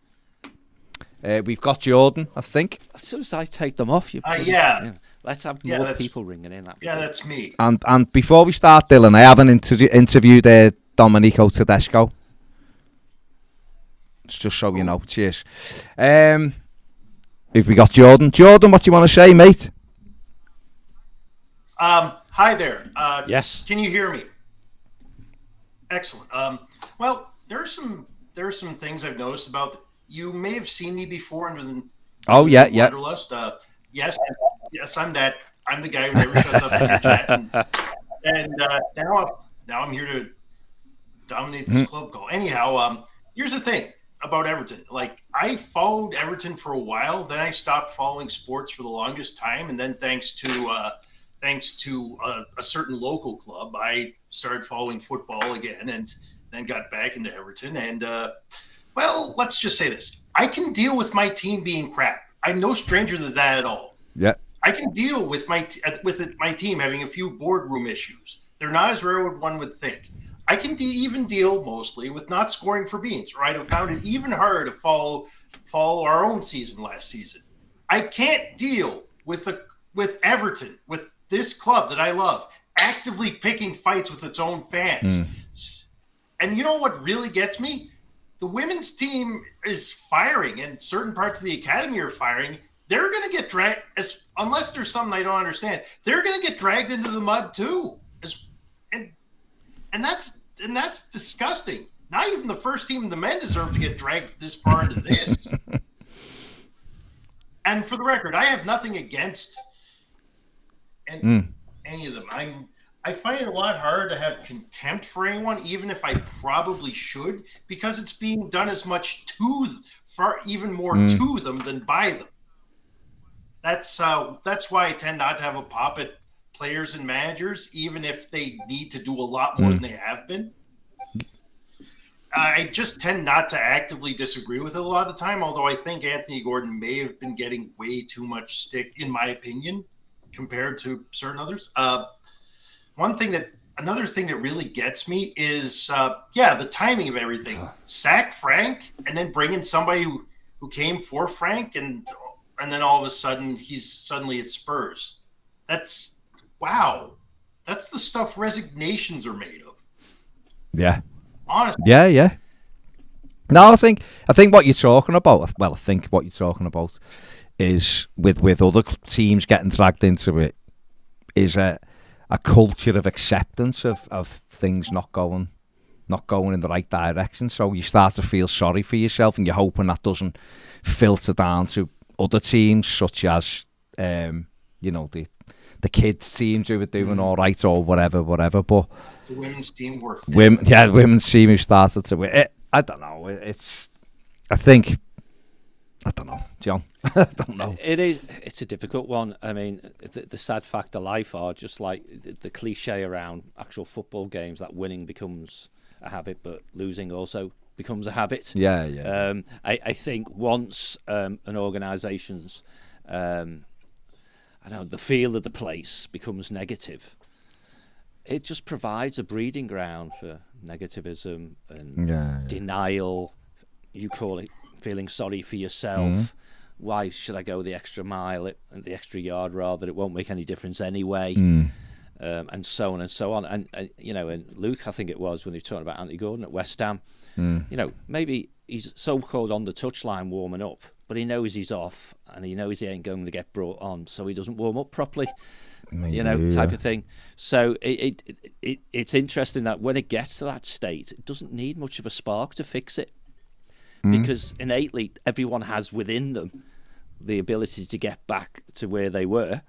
We've got Jordan, I think. As soon as I take them off, yeah. Let's have more people ringing in. That's me. And before we start, Dylan, I haven't interviewed Domenico Tedesco. It's just so you know. Cheers. If we got Jordan, what do you want to say, mate? Hi there. Yes. Can you hear me? Excellent. Well, there are some things I've noticed about. You may have seen me before in Wanderlust. Yes, I'm that. I'm the guy who never shuts up in your chat. And now I'm here to dominate this club call. Anyhow, here's the thing about Everton. Like, I followed Everton for a while, then I stopped following sports for the longest time, and then thanks to a certain local club, I started following football again, and then got back into Everton. And well, let's just say this: I can deal with my team being crap. I'm no stranger to that at all. Yeah, I can deal with my team having a few boardroom issues. They're not as rare as one would think. I can even deal mostly with not scoring for beans, or I'd have found it even harder to follow our own season last season. I can't deal with Everton, with this club that I love, actively picking fights with its own fans. And you know what really gets me? The women's team is firing, and certain parts of the academy are firing. They're going to get dragged, unless there's something I don't understand. They're going to get dragged into the mud too, and that's disgusting. Not even the first team in the men deserve to get dragged this far into this. And for the record, I have nothing against any of them. I find it a lot harder to have contempt for anyone, even if I probably should, because it's being done as much even more to them than by them. That's why I tend not to have a pop at players and managers, even if they need to do a lot more than they have been. I just tend not to actively disagree with it a lot of the time, although I think Anthony Gordon may have been getting way too much stick, in my opinion, compared to certain others. Another thing that really gets me is, the timing of everything. Sack Frank and then bring in somebody who came for Frank, and then all of a sudden he's suddenly at Spurs. Wow. That's the stuff resignations are made of. Yeah. Honestly. Yeah. No, I think what you're talking about. Well, I think what you're talking about is with other teams getting dragged into it is a culture of acceptance of things not going in the right direction. So you start to feel sorry for yourself, and you're hoping that doesn't filter down to other teams, such as the kids teams who were doing all right or whatever. But the women's team were the women's team who started to win. I don't know. I don't know, John. I don't know. It's a difficult one. I mean, the sad fact of life are just like the cliche around actual football games, that winning becomes a habit, but losing also becomes a habit. Yeah. I think once an organisation's the feel of the place becomes negative, it just provides a breeding ground for negativism and denial. You call it feeling sorry for yourself. Why should I go the extra mile, the extra yard rather? It won't make any difference anyway. and so on and so on. And and Luke, I think it was, when he was talking about Anthony Gordon at West Ham, maybe he's so-called on the touchline warming up, but he knows he's off, and he knows he ain't going to get brought on, so he doesn't warm up properly. Type of thing. So it's interesting that when it gets to that state, it doesn't need much of a spark to fix it, because innately everyone has within them the ability to get back to where they were,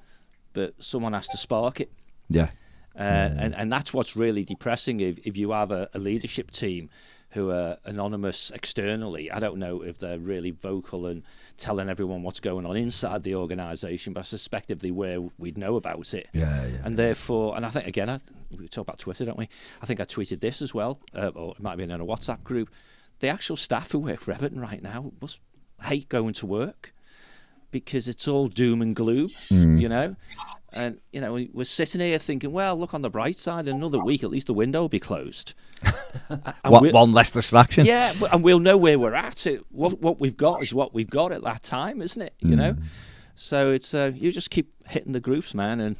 but someone has to spark it. Yeah. And that's what's really depressing. If you have a leadership team who are anonymous externally, I don't know if they're really vocal and telling everyone what's going on inside the organisation, but I suspect if they were, we'd know about it. Yeah. And therefore, and I think, again, we talk about Twitter, don't we? I think I tweeted this as well, or it might have been in a WhatsApp group. The actual staff who work for Everton right now must hate going to work, because it's all doom and gloom, And, we're sitting here thinking, well, look on the bright side, in another week, at least the window will be closed. One less distraction. Yeah, and we'll know where we're at. What we've got is what we've got at that time, isn't it? So it's you just keep hitting the groups, man, and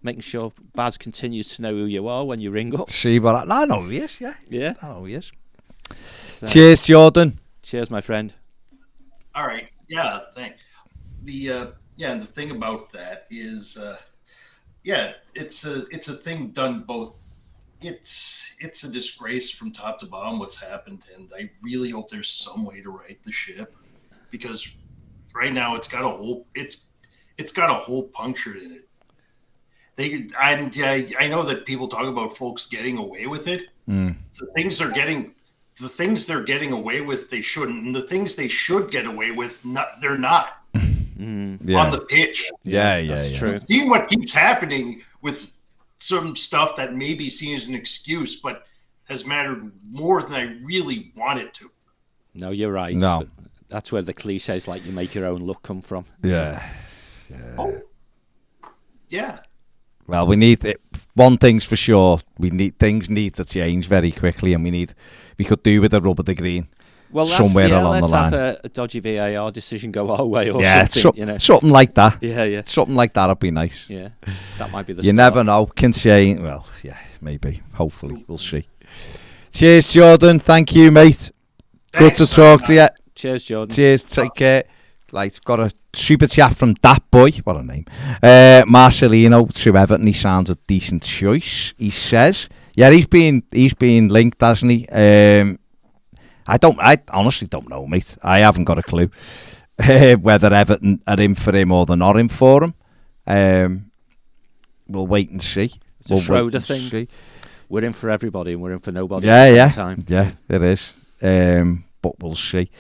making sure Baz continues to know who you are when you ring up. See, but I know who he is, Yeah. I know who he is. So, cheers, Jordan. Cheers, my friend. All right. Yeah, thanks. And the thing about that is, it's a thing done both. It's a disgrace from top to bottom what's happened, and I really hope there's some way to right the ship, because right now it's got a hole punctured in it. I know that people talk about folks getting away with it. The things they're getting away with, they shouldn't, and the things they should get away with, they're not. On the pitch. That's true. Seeing what keeps happening with some stuff that maybe seen as an excuse, but has mattered more than I really want it to. No, you're right. No. That's where the cliches like you make your own look come from. Yeah. Oh. Yeah. Well, we need it. One thing's for sure. Things need to change very quickly, and we could do with a rub of the green. Well, somewhere along the line. Let's have a dodgy VAR decision go our way, or something. Something like that. Yeah. Something like that would be nice. Yeah, that might be the. You never know. Can change. Well, yeah, maybe. Hopefully, we'll see. Cheers, Jordan. Thank you, mate. Thanks, good to talk to you. Cheers, Jordan. Cheers. Take care. Right, got a super chat from that boy. What a name. Marcelino to Everton. He sounds a decent choice. He says, yeah, he's been linked, hasn't he? I honestly don't know, mate. I haven't got a clue whether Everton are in for him or they're not in for him. We'll wait and see. It's a Schroeder thing. See. We're in for everybody and we're in for nobody at the same time. Yeah, it is. But we'll see.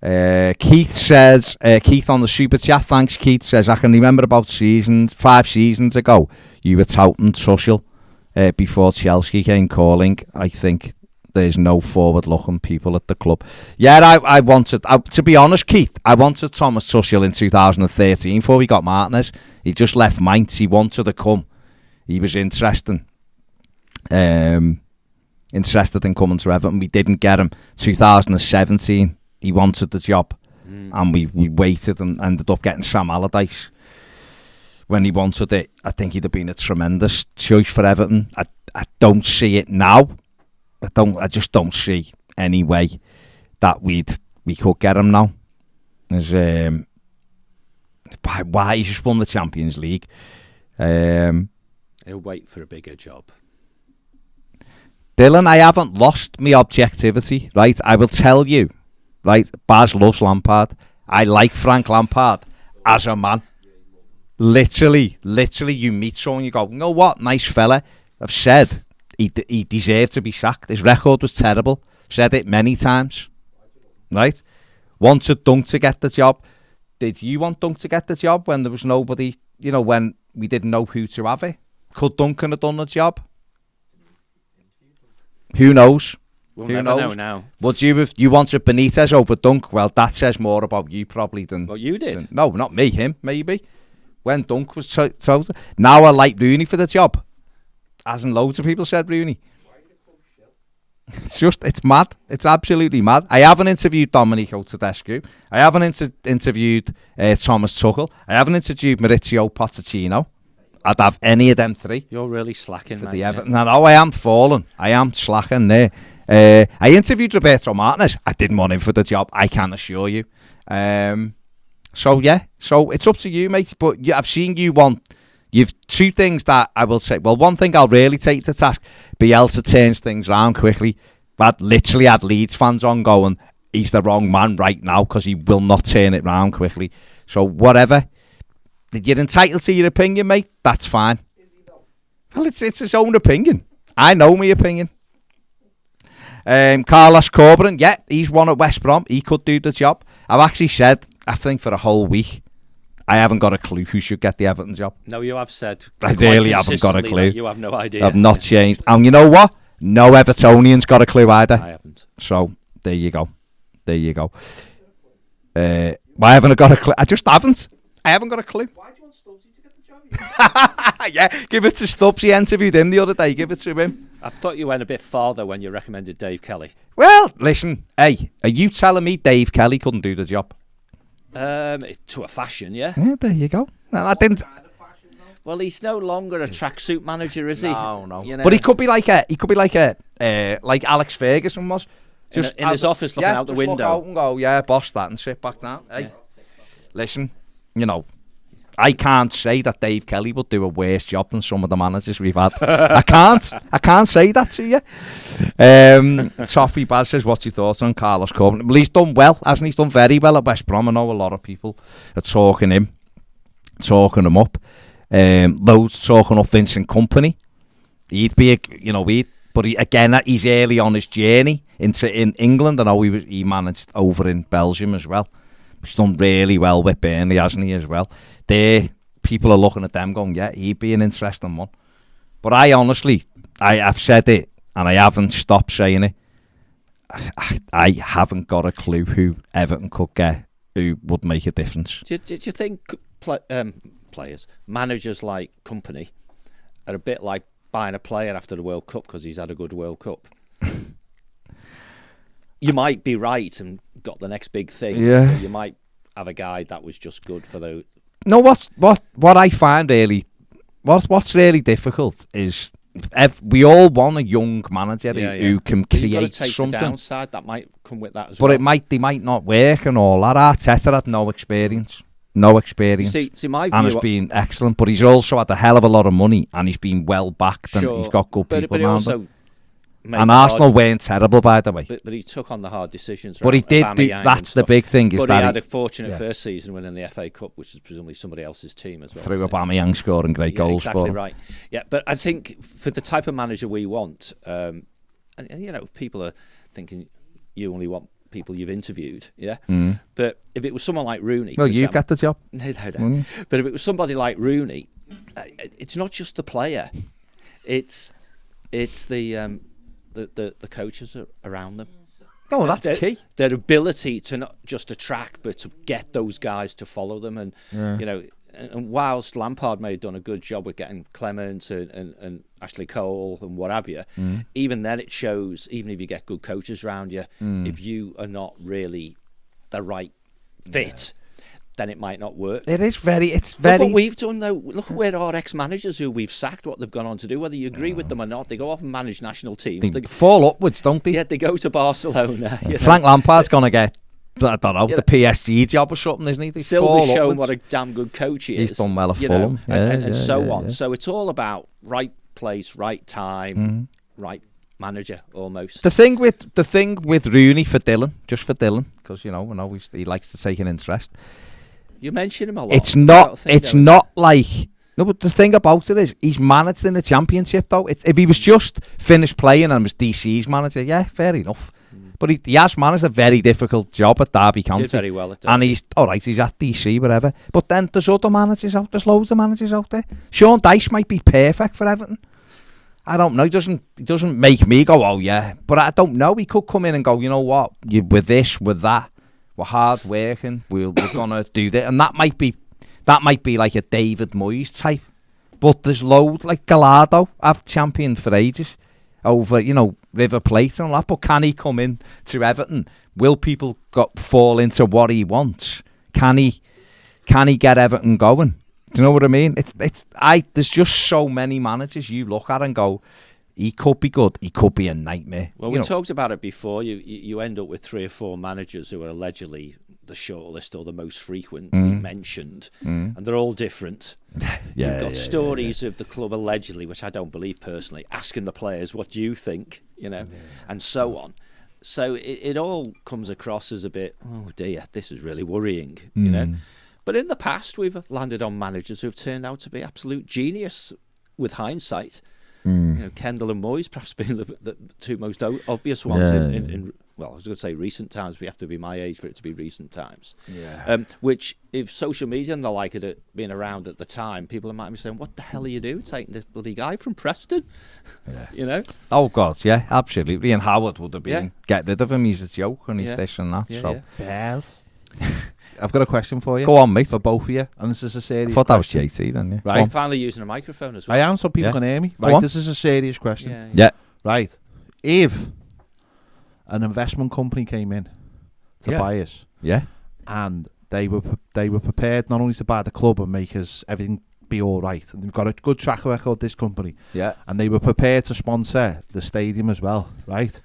Keith says, Keith on the super chat, thanks Keith, says, I can remember about 5 seasons ago, you were touting Tuchel before Chelsea came calling. I think there's no forward-looking people at the club. Yeah, I wanted, to be honest, Keith, I wanted Thomas Tuchel in 2013 before we got Martinez. He just left Mainz. He wanted to come. He was interested in coming to Everton. We didn't get him. 2017, he wanted the job. And we waited and ended up getting Sam Allardyce. When he wanted it, I think he'd have been a tremendous choice for Everton. I don't see it now. I just don't see any way that we could get him now. There's why he just won the Champions League. He'll wait for a bigger job. Dylan, I haven't lost my objectivity, right? I will tell you, right? Baz loves Lampard. I like Frank Lampard as a man. Literally, you meet someone, you go, you know what, nice fella. I've said he deserved to be sacked. His record was terrible. I've said it many times. Right? Wanted Dunk to get the job. Did you want Dunk to get the job when there was nobody, when we didn't know who to have it? Could Duncan have done the job? Who knows? We'll never know now. Would you wanted Benitez over Dunk? Well, that says more about you probably than... What you did? No, not me, him, maybe. When Dunk was chosen. Now I like Rooney for the job. Hasn't loads of people said Rooney. It's mad. It's absolutely mad. I haven't interviewed Domenico Tedesco. I haven't interviewed Thomas Tuchel. I haven't interviewed Maurizio Pochettino. I'd have any of them 3 You're really slacking, for mate. the Everton. No, I am falling. I am slacking there. I interviewed Roberto Martinez. I didn't want him for the job, I can assure you. So it's up to you, mate. But I've seen you've 2 things that I will say. Well, one thing I'll really take to task, Bielsa turns things around quickly. I'd literally had Leeds fans on going, he's the wrong man right now because he will not turn it round quickly. So whatever. You're entitled to your opinion, mate. That's fine. Well, it's his own opinion. I know my opinion. Carlos Corberan, yeah, he's one at West Brom. He could do the job. I've actually said, I think for a whole week, I haven't got a clue who should get the Everton job. No, you have said. I really haven't got a clue. You have no idea. I've not changed. And you know what? No Evertonian's got a clue either. I haven't. So, there you go. I haven't got a clue. I just haven't. I haven't got a clue. Why do you want Stubbsy to get the job? Yeah, give it to Stubbs. He interviewed him the other day. Give it to him. I thought you went a bit farther when you recommended Dave Kelly. Well, listen. Hey, are you telling me Dave Kelly couldn't do the job? To a fashion, yeah. Yeah, there you go. Well, I didn't. Well, he's no longer a tracksuit manager, is he? No. You know? But he could be like like Alex Ferguson was. In his office looking out the window. Look out and go, yeah, boss that, and sit back down. Hey, listen, I can't say that Dave Kelly would do a worse job than some of the managers we've had. I can't say that to you. Toffee Baz says, what's your thoughts on Carlos Corbin? Well, he's done well, hasn't he? He's done very well at West Brom. I know a lot of people are talking him up. Loads talking up Vincent Kompany. He'd be, he's early on his journey in England. I know he managed over in Belgium as well. He's done really well with Burnley, hasn't he, as well? People are looking at them going, yeah, he'd be an interesting one. But I honestly, I've said it, and I haven't stopped saying it. I haven't got a clue who Everton could get who would make a difference. Do you think players, managers like Kompany, are a bit like buying a player after the World Cup because he's had a good World Cup? You might be right and got the next big thing. Yeah. You might have a guy that was just good for the. No, what I find really, what's really difficult is we all want a young manager who can create take something. The downside that might come with that as well. But they might not work and all that. Arteta had no experience. See, my view, and has been excellent, but he's also had a hell of a lot of money and he's been well backed and he's got good people around him. And Arsenal weren't terrible, by the way. But he took on the hard decisions. But he did. That's the big thing. Is but that he had a fortunate first season winning the FA Cup, which is presumably somebody else's team as well. Through Aubameyang scoring great goals exactly for him. Right. Yeah, but I think for the type of manager we want, and if people are thinking you only want people you've interviewed, but if it was someone like Rooney, well, you got the job. No. But if it was somebody like Rooney, it's not just the player; it's the coaches around them. Oh, that's key. Their ability to not just attract, but to get those guys to follow them, and and whilst Lampard may have done a good job with getting Clement and Ashley Cole and what have you, even then it shows, even if you get good coaches around you, if you are not really the right fit, then it might not work. It's very. Look what we've done though. Look where our ex-managers who we've sacked, what they've gone on to do, whether you agree with them or not, they go off and manage national teams. They fall upwards, don't they? Yeah, they go to Barcelona. Frank Lampard's going to get, I don't know, the PSG job or something, isn't he? Silva's shown what a damn good coach he is. He's done well at Fulham. And so on. So it's all about right place, right time, right manager almost. The thing with Rooney for Dylan, just for Dylan, because I know he likes to take an interest. You mention him a lot. It's not like. No, but the thing about it is, he's managed in the Championship, though. If he was just finished playing and was DC's manager, yeah, fair enough. But he has managed a very difficult job at Derby County. Did very well at Derby. And he's at DC, whatever. But then there's other managers out. There's loads of managers out there. Sean Dyche might be perfect for Everton. I don't know. He doesn't make me go, oh yeah. But I don't know. He could come in and go, you know what? With this, with that. We're hard working. We're gonna do that, and that might be like a David Moyes type. But there's loads like Gallardo. I've championed for ages over River Plate and all that. But can he come in to Everton? Will people fall into what he wants? Can he get Everton going? Do you know what I mean? There's just so many managers you look at and go, he could be good, he could be a nightmare. Well, we talked about it before. You end up with 3 or 4 managers who are allegedly the shortlist or the most frequently mentioned, and they're all different. You've got stories of the club allegedly, which I don't believe personally, asking the players, what do you think, and so on. So it all comes across as a bit, oh dear, this is really worrying, But in the past, we've landed on managers who've turned out to be absolute genius with hindsight. Kendall and Moyes perhaps being the 2 most obvious ones in well, I was going to say recent times. We have to be my age for it to be recent times. Which, if social media and the like had been around at the time, people might be saying, "What the hell are you doing, taking this bloody guy from Preston?" Oh God, yeah, absolutely. And Howard would have been, get rid of him. He's a joke, and he's this and that. Bears. I've got a question for you. Go on, mate. For both of you, and this is a serious. I thought that was question. JT then. Yeah. Right. I'm finally using a microphone as well. I am, so people can hear me. Go Right. on. This is a serious question. Yeah. Right. If an investment company came in to buy us, and they were prepared not only to buy the club and make us everything be all right, and they've got a good track record, this company, and they were prepared to sponsor the stadium as well, right?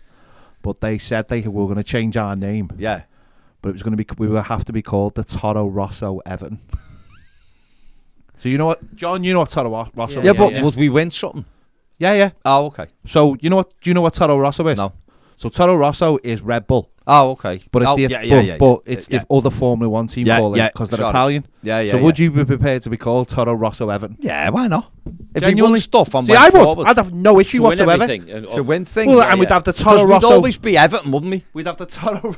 But they said they were going to change our name, but it was going to be, we would have to be called the Toro Rosso Everton. So you know what, John? You know what Toro Rosso is? Yeah, but would we win something? Yeah. Oh, okay. So you know what? Do you know what Toro Rosso is? No. So Toro Rosso is Red Bull. Oh, okay. But it's the other Formula 1 team call it because they're Italian. So would you be prepared to be called Toro Rosso Everton? Yeah, why not? If Genuinely? you won stuff on See, I would. I'd have no issue whatsoever. To win things. Well, and we'd have the Toro Because Rosso. we'd always be Everton, wouldn't we? We'd have the Toro.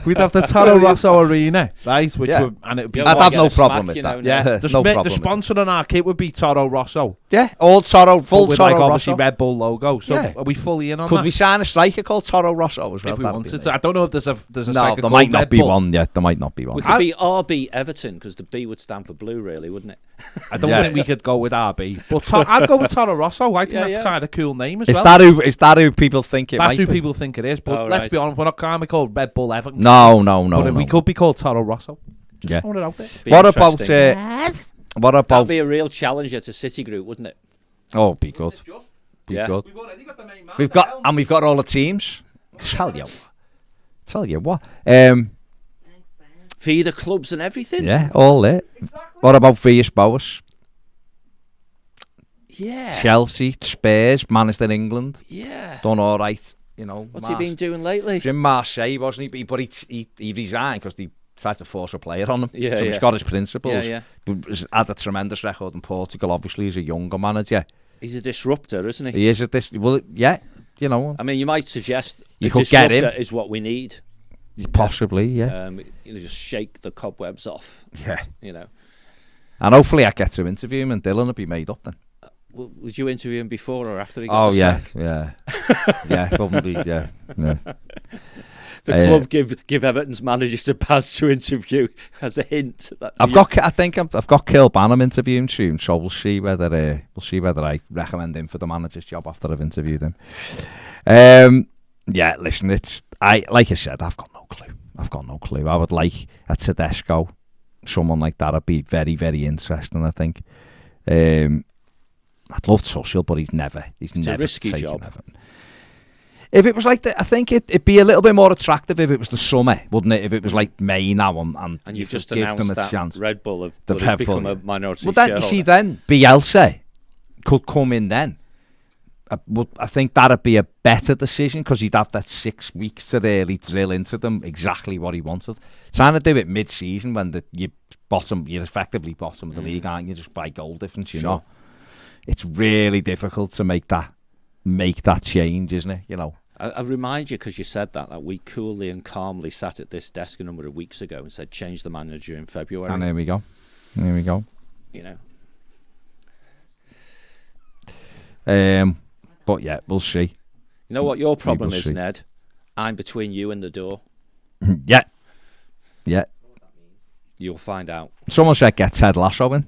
We'd have the Toro Rosso Arena, right? Which would, and it would be. I'd have no problem with that. The sponsor on our kit would be Toro Rosso. Yeah, all Toro, full with Toro like obviously Rosso. Red Bull logo. So are we fully in on that? Could we sign a striker called Toro Rosso as well? If we wanted to. I don't know if there's a no, striker there might called not Red be Bull. one. Yeah, there might not be one. We could be RB Everton because the B would stand for blue, really, wouldn't it? I don't think we could go with RB, but I'd go with Toro Rosso. I think that's kind of a cool name as well. Is that who people think it might be? That's who people think it is. But let's be honest, we're not kind of called Red Bull Everton. No. But we could be called Toro Rosso. Yeah. Throwing it out there. What about? What about? That'd be a real challenger to Citigroup, wouldn't it? Oh, be good. Be good. We've already got the main man. We've got all the teams. Tell you what. Feeder clubs and everything. Yeah, all it. Exactly. What about Villas-Boas? Yeah. Chelsea, Spurs, managed in England. Yeah. Done all right. What's he been doing lately? He's in Marseille, wasn't he? But he resigned because they tried to force a player on him. Yeah, so he's got his principles. Yeah. But he's had a tremendous record in Portugal. Obviously, he's a younger manager. He's a disruptor, isn't he? He is well, yeah. I mean, you might suggest you could get him. Is what we need. Possibly, yeah. Just shake the cobwebs off. Yeah. And hopefully I get to interview him and Dylan will be made up then. Would you interview him before or after he got the sack? Yeah, probably, yeah. The club give Everton's managers a pass to interview as a hint. I've got Kilbanham interviewing soon, so we'll see whether I recommend him for the manager's job after I've interviewed him. Yeah, listen, like I said, I've got no clue. I would like a Tedesco, someone like that. Would be very, very interesting. I think. I'd love Tuchel, but he's never a risky taken job. Everton. If it was like I think it'd be a little bit more attractive if it was the summer, wouldn't it? If it was like May now and you just give them announced a that chance. Red Bull have become a minority shareholder. Well, you see, then Bielsa could come in then. I think that'd be a better decision because he'd have that 6 weeks to really drill into them exactly what he wanted. Trying to do it mid-season when you're effectively bottom of the league, aren't you? Just by goal difference, you know. It's really difficult to make that change, isn't it? I remind you, because you said that we coolly and calmly sat at this desk a number of weeks ago and said change the manager in February. And there we go. But yeah, we'll see. You know what your problem is, Ned? I'm between you and the door. Yeah. You'll find out. Someone said get Ted Lasso in.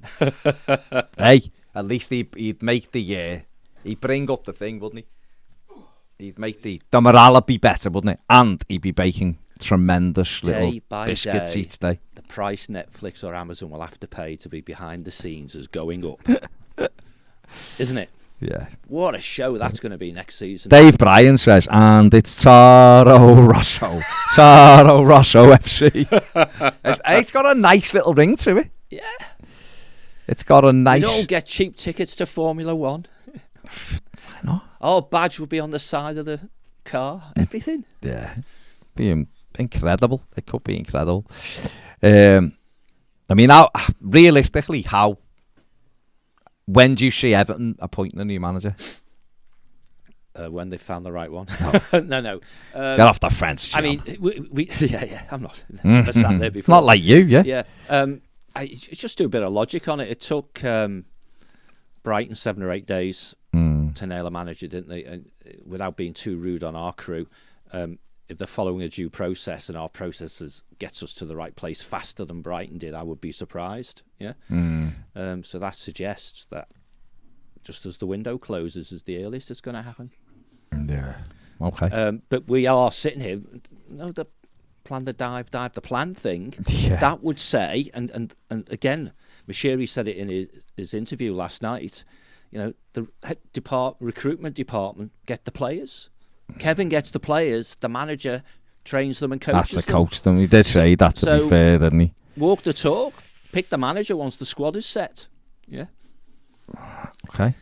Hey, at least he'd make the he'd bring up the thing, wouldn't he? He'd make the morale be better, wouldn't it? And he'd be tremendous little day by biscuits day, each day. The price Netflix or Amazon will have to pay to be behind the scenes is going up. Isn't it? Yeah. What a show that's going to be next season. Dave Bryan says, and it's Taro Rosso. Taro Rosso FC. It's got a nice little ring to it. Yeah. It's got a nice... You don't get cheap tickets to Formula One. Why not? Oh, badge will be on the side of the car. Everything. Yeah. Be incredible. It could be incredible. I mean, realistically, when do you see Everton appointing a new manager? When they found the right one. No. No. Get off the fence, I mean, we yeah. I'm not. Never sat there before. Not like you, yeah. Yeah. Just do a bit of logic on it. It took Brighton 7 or 8 days to nail a manager, didn't they? And without being too rude on our crew, if they're following a due process and our processes gets us to the right place faster than Brighton did, I would be surprised. Yeah. So that suggests that just as the window closes is the earliest it's going to happen. Yeah. Okay. But we are sitting here. No, the plan the dive the plan thing. Yeah. That would say, and again, Mashiri said it in his interview last night. You know, the recruitment department get the players. Kevin gets the players. The manager trains them and coaches them. That's the coach them. He did say that, to be fair, didn't he? Walk the talk. Pick the manager once the squad is set. Yeah. Okay.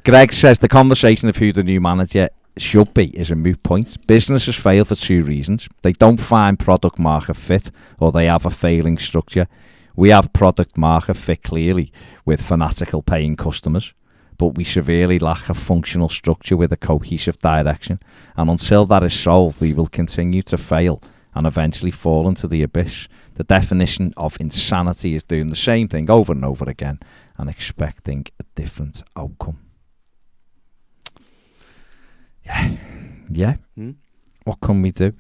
Greg says the conversation of who the new manager should be is a moot point. Businesses fail for 2 reasons. They don't find product market fit, or they have a failing structure. We have product market fit clearly with fanatical paying customers, but we severely lack a functional structure with a cohesive direction. And until that is solved, we will continue to fail and eventually fall into the abyss. The definition of insanity is doing the same thing over and over again and expecting a different outcome. Yeah. What can we do?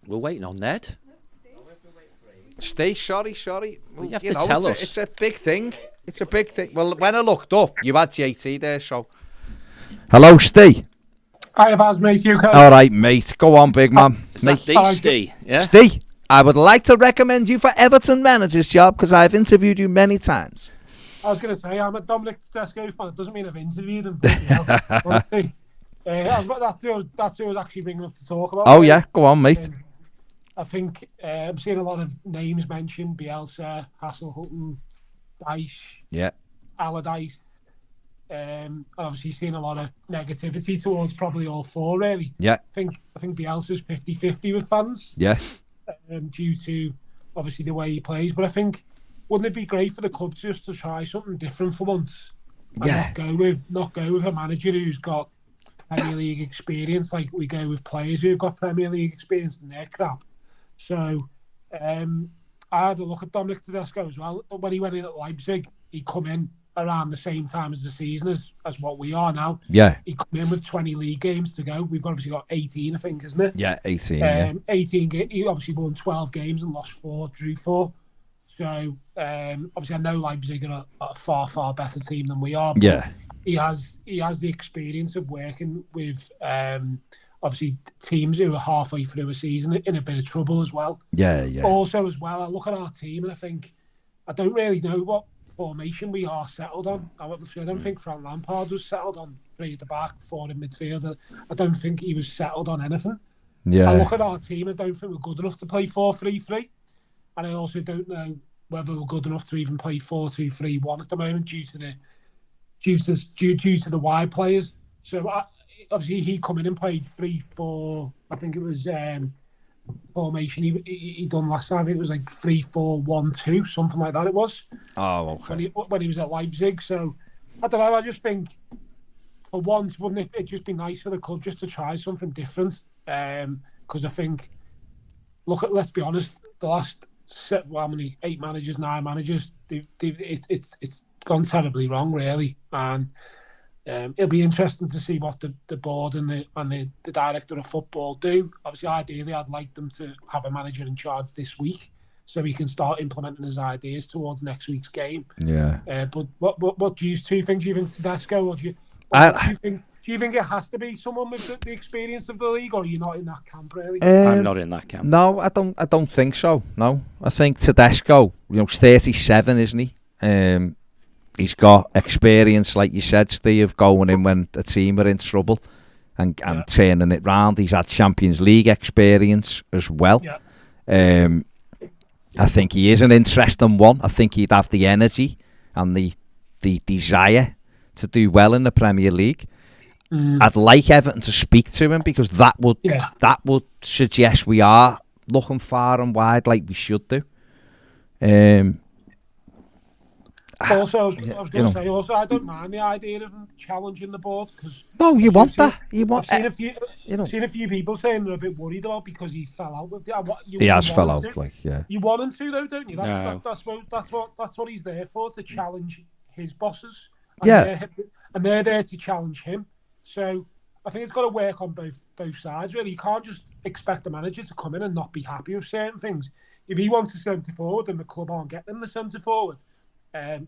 We're waiting on Ned. Stay, sorry. Well, you have to tell us. It's a big thing. Well, when I looked up, you had JT there, so... Hello, Steve. Hi, mate. You okay? All right, mate. Go on, big man. Is that Steve? Yeah? Steve, I would like to recommend you for Everton manager's job because I've interviewed you many times. I was going to say, I'm a Dominic Tedesco fan. It doesn't mean I've interviewed him. That's who I was actually bringing up to talk about. Oh, yeah. Go on, mate. I think I'm seeing a lot of names mentioned. Bielsa, Hasselhutton, Dyche, Allardyce. And obviously seeing a lot of negativity towards probably all 4, really. Yeah. I think Bielsa's 50-50 with fans. Yeah. Due to, obviously, the way he plays. But I think, wouldn't it be great for the club just to try something different for once? And not go with a manager who's got Premier League experience, like we go with players who've got Premier League experience and they're crap. So I had a look at Dominic Tedesco as well. When he went in at Leipzig, he come in around the same time as the season as what we are now. Yeah. He come in with 20 league games to go. We've obviously got 18, I think, isn't it? Yeah, 18. 18 games. He obviously won 12 games and lost 4, drew 4. So obviously I know Leipzig are a far, far better team than we are. But he has the experience of working with obviously teams who are halfway through a season in a bit of trouble as well. Yeah. Also as well, I look at our team and I think I don't really know what formation we are settled on. I don't think Frank Lampard was settled on 3 at the back, 4 in midfield. I don't think he was settled on anything. Yeah. I look at our team and don't think we're good enough to play 4-3-3. And I also don't know whether we're good enough to even play 4-2-3-1 at the moment due to the wide players. So obviously he come in and played 3-4. I think it was formation he done last time. It was like 3-4-1-2, something like that. It was. Oh, okay. When he was at Leipzig. So I don't know. I just think for once, wouldn't it just be nice for the club just to try something different? Because I think, let's be honest, the last 8 managers, 9 managers, it's gone terribly wrong, really. And it'll be interesting to see what the board and the director of football do. Obviously, ideally, I'd like them to have a manager in charge this week so he can start implementing his ideas towards next week's game. Yeah. But what do you two think? Do you think Tedesco, or do you Do you think it has to be someone with the experience of the league, or are you not in that camp really? I'm not in that camp. No, I don't think so. No, I think Tedesco, he's 37, isn't he? He's got experience, like you said, Steve, going in when the team are in trouble and turning it round. He's had Champions League experience as well. Yeah. I think he is an interesting one. I think he'd have the energy and the desire to do well in the Premier League. I'd like Everton to speak to him, because that would suggest we are looking far and wide like we should do. Also, I was going to say, I don't mind the idea of him challenging the board, because you want that. I've seen a few people saying they're a bit worried about because he fell out with he has fell out, You want him to, though, don't you? That's what he's there for, to challenge his bosses. And they're there to challenge him. So I think it's got to work on both sides, really. You can't just expect the manager to come in and not be happy with certain things. If he wants a centre forward and the club aren't getting him the centre forward,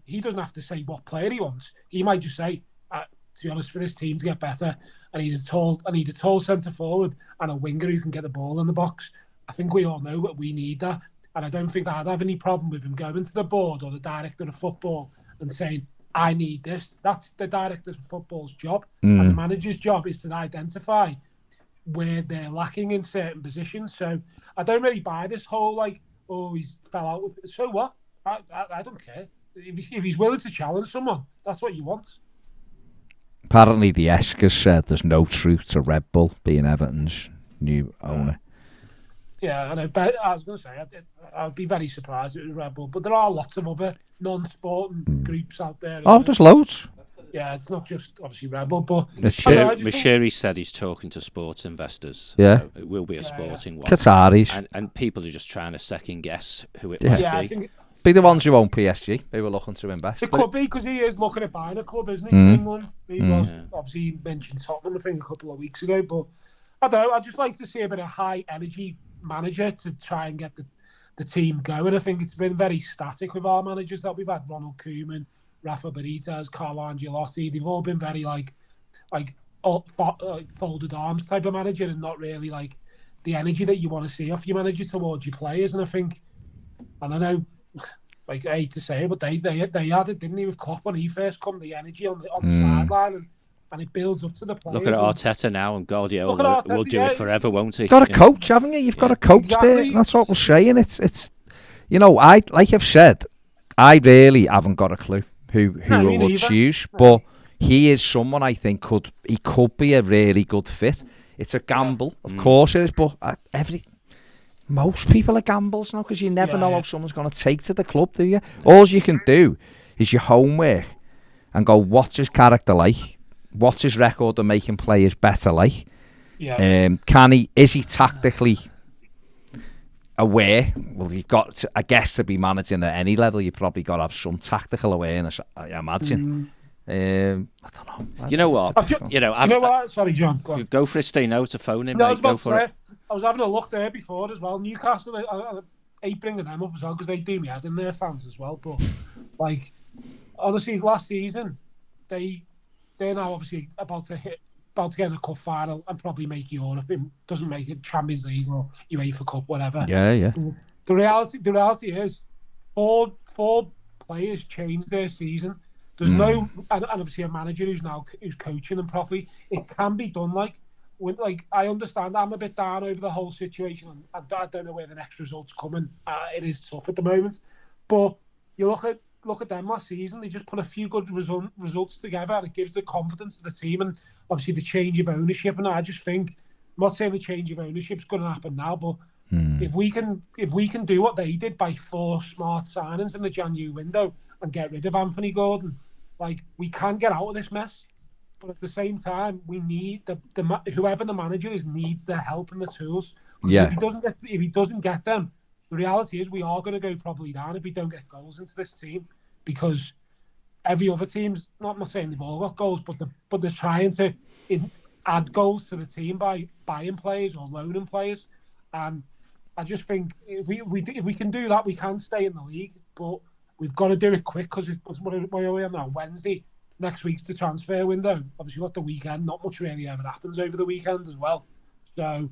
he doesn't have to say what player he wants. He might just say, to be honest, for this team to get better, I need a tall centre forward and a winger who can get the ball in the box. I think we all know that we need that. And I don't think I'd have any problem with him going to the board or the director of football and saying, I need this. That's the director of football's job. And the manager's job is to identify where they're lacking in certain positions. So I don't really buy this whole, he's fell out with it. So what? I don't care. If he's willing to challenge someone, that's what you want. Apparently the Eskers said there's no truth to Red Bull being Everton's new owner. Yeah, but I was going to say, I'd be very surprised if it was Red Bull, but there are lots of other non-sporting groups out there. Oh, there's loads. Yeah, it's not just obviously Red Bull, but Mashiri said he's talking to sports investors. Yeah, so it will be a sporting one. Qataris, and people are just trying to second guess who it might be. I think be the ones who own PSG. They were looking to invest. It could be, because he is looking at buying a club, isn't he? In England, he was obviously, he mentioned Tottenham, I think, a couple of weeks ago. But I don't know. I just like to see a bit of high energy manager to try and get the team going. I think it's been very static with our managers that we've had. Ronald Koeman, Rafa Benitez, Carlo Ancelotti. They've all been very folded arms type of manager, and not really like the energy that you want to see off your manager towards your players. And I think, and I know, I hate to say it, but they had it, didn't they, with Klopp when he first come, the energy on the sideline, and it builds up to the players. Look at Arteta now, and Guardiola will do it forever, won't he? Got a coach, haven't you? You've got a coach there. That's what we're saying. It's like I've said, I really haven't got a clue who we will choose, but he is someone I think could be a really good fit. It's a gamble, of course it is, but most people are gambles now, because you never know how someone's going to take to the club, do you? All you can do is your homework and go, what's his character like? What's his record of making players better like? Yeah. Is he tactically aware? Well, you've got to, I guess, to be managing at any level, you probably got to have some tactical awareness, I imagine. I don't know. You know what? Sorry, John. Go for it. Stay no to phone him. No, mate. Go for it. I was having a look there before as well. Newcastle, I hate bringing them up as well, because they do me head in, their fans as well. But honestly, last season they're now obviously about to get in a cup final and probably make Europe. It doesn't make it Champions League or UEFA Cup, whatever. Yeah. The reality is, four players changed their season. There's no, and obviously a manager who's coaching them properly. It can be done. I understand. I'm a bit down over the whole situation, and I don't know where the next result's coming. It is tough at the moment, but you look at them last season. They just put a few good results together, and it gives the confidence to the team, and obviously the change of ownership. And I just think, I'm not saying the change of ownership is going to happen now, but if we can do what they did by 4 smart signings in the January window and get rid of Anthony Gordon, we can get out of this mess. But at the same time, we need whoever the manager is needs their help and the tools. If he doesn't get them, the reality is we are going to go probably down if we don't get goals into this team, because every other team's not saying they've all got goals, but they're trying to add goals to the team by buying players or loaning players. And I just think if we can do that, we can stay in the league. But we've got to do it quick, because what are we on now? Wednesday. next week's the transfer window. Obviously, what the weekend, not much really ever happens over the weekend as well. So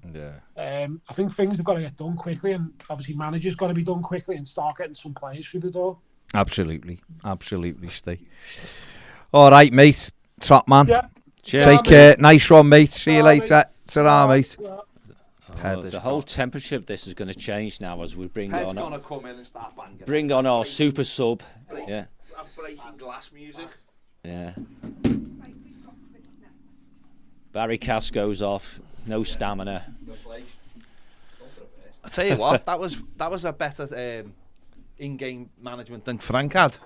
I think things have got to get done quickly, and obviously managers got to be done quickly and start getting some players through the door. Absolutely, Steve. All right, mate. Top man. Yeah. Take care. Nice one, mate. See you later. Ta-ra, mate. The whole temperature of this is going to change now as we bring Head's on. Gonna come in and start banging. Bring on our super sub. Yeah. Breaking glass music. Yeah. Barry Cass goes off. No stamina. I tell you what, that was a better in-game management than Frank had.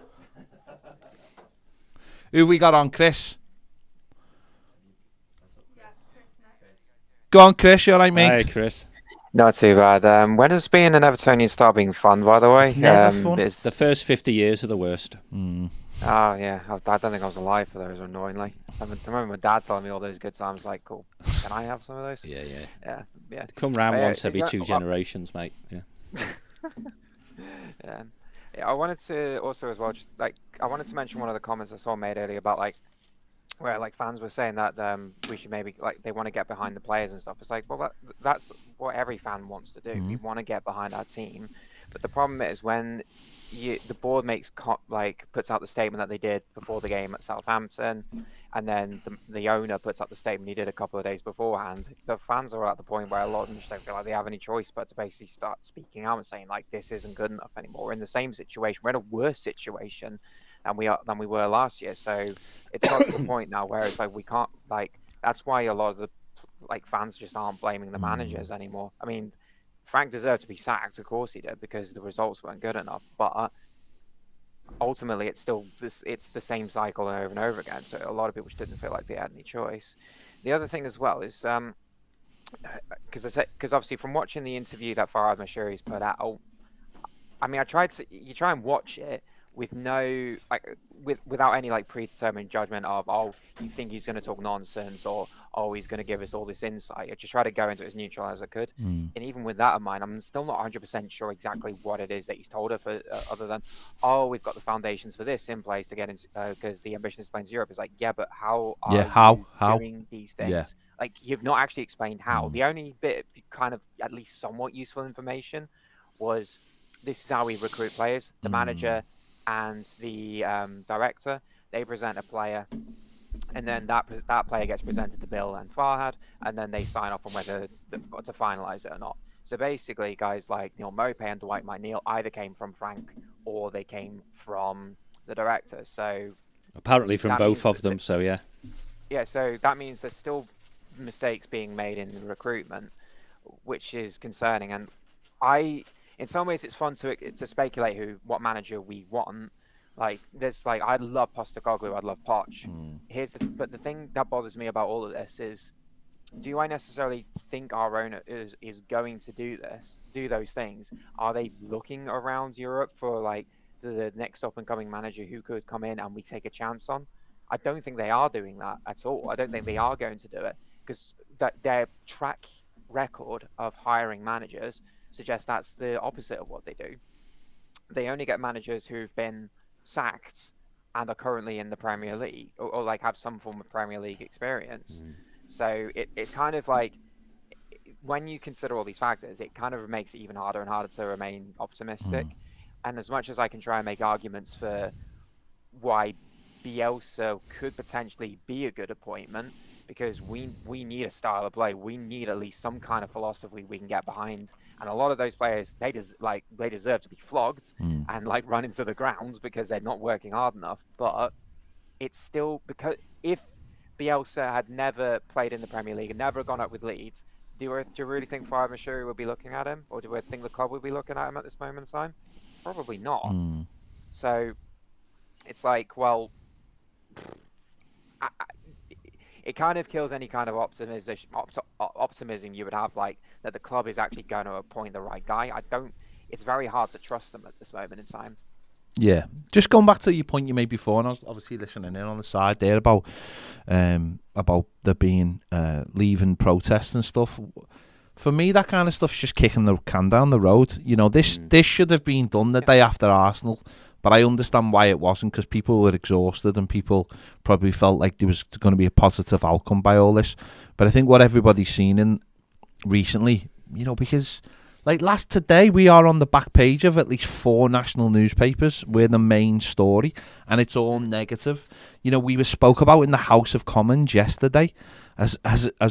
Who we got on, Chris? Go on, Chris. You all right, mate? Hey, Chris. Not too bad. When has being an Evertonian start being fun, by the way? It's never fun. The first 50 years are the worst. Oh, yeah. I don't think I was alive for those, annoyingly. I remember my dad telling me all those good times, like, cool, can I have some of those? Yeah. Yeah. Come round once every 2 generations, mate. Yeah. Yeah. I wanted to also as well, just like, I wanted to mention one of the comments I saw made earlier about, like, where like fans were saying that we should maybe like they want to get behind the players and stuff. It's like, well, that's what every fan wants to do. We want to get behind our team, but the problem is when the board puts out the statement that they did before the game at Southampton, and then the owner puts out the statement he did a couple of days beforehand. The fans are at the point where a lot of them just don't feel like they have any choice but to basically start speaking out and saying like this isn't good enough anymore. We're in the same situation. We're in a worse situation than we were last year. So it's got to the point now where it's like we can't like. That's why a lot of the like fans just aren't blaming the managers anymore. I mean, Frank deserved to be sacked, of course he did, because the results weren't good enough. But ultimately, it's the same cycle over and over again. So a lot of people just didn't feel like they had any choice. The other thing as well is because obviously from watching the interview that Farhad Mashiri's put out, I mean, you try and watch it with no without any like predetermined judgment of you think he's going to talk nonsense or he's going to give us all this insight. I just try to go into it as neutral as I could, and even with that in mind, I'm still not 100% sure exactly what it is that he's told her other than we've got the foundations for this in place to get into because the ambition is playing Europe. Is like but how are you doing these things? Like you've not actually explained how. The only bit of kind of at least somewhat useful information was this is how we recruit players. The manager and the director, they present a player, and then that player gets presented to Bill and Farhad, and then they sign off on whether to finalise it or not. So basically, guys like Neil Mopey and Dwight McNeil either came from Frank or they came from the director. So apparently from both of them. So yeah. Yeah, so that means there's still mistakes being made in the recruitment, which is concerning. And in some ways, it's fun to speculate what manager we want. Like, there's like, I'd love Postecoglou, I'd love Poch. But the thing that bothers me about all of this is, do I necessarily think our owner is going to do those things? Are they looking around Europe for like the next up and coming manager who could come in and we take a chance on? I don't think they are doing that at all. I don't think they are going to do it because their track record of hiring managers suggests that's the opposite of what they do. They only get managers who've been sacked and are currently in the Premier League or like have some form of Premier League experience. So it kind of like, when you consider all these factors, it kind of makes it even harder and harder to remain optimistic. And as much as I can try and make arguments for why Bielsa could potentially be a good appointment, because we need a style of play, we need at least some kind of philosophy we can get behind, and a lot of those players they deserve to be flogged and like run into the ground because they're not working hard enough. But it's still, because if Bielsa had never played in the Premier League and never gone up with Leeds, do you really think Farhad Mashiri would be looking at him, or do we think the club would be looking at him at this moment in time? Probably not. So it's like, well, it kind of kills any kind of optimism you would have, like that the club is actually going to appoint the right guy. It's very hard to trust them at this moment in time. Yeah, just going back to your point you made before, and I was obviously listening in on the side there about there being leaving protests and stuff. For me, that kind of stuff's just kicking the can down the road. You know, this should have been done the day after Arsenal But I understand why it wasn't, because people were exhausted and people probably felt like there was going to be a positive outcome by all this. But I think what everybody's seen in recently, you know, because like today we are on the back page of at least 4 national newspapers. We're the main story, and it's all negative. You know, we were spoke about in the House of Commons yesterday as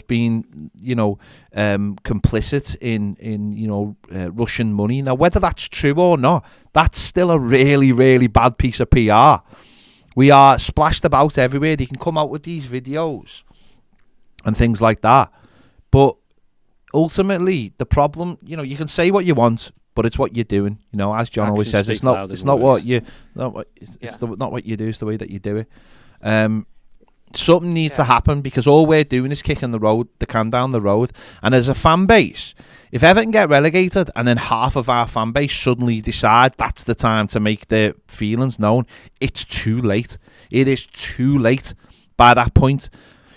being, you know, complicit in you know, Russian money. Now, whether that's true or not, that's still a really, really bad piece of PR. We are splashed about everywhere. They can come out with these videos and things like that, but ultimately, the problem, you know, you can say what you want, but it's what you're doing. You know, as John always says, it's not what you do, it's the way that you do it. Something needs to happen, because all we're doing is kicking the can down the road. And as a fan base, if Everton get relegated and then half of our fan base suddenly decide that's the time to make their feelings known, it's too late. It is too late by that point.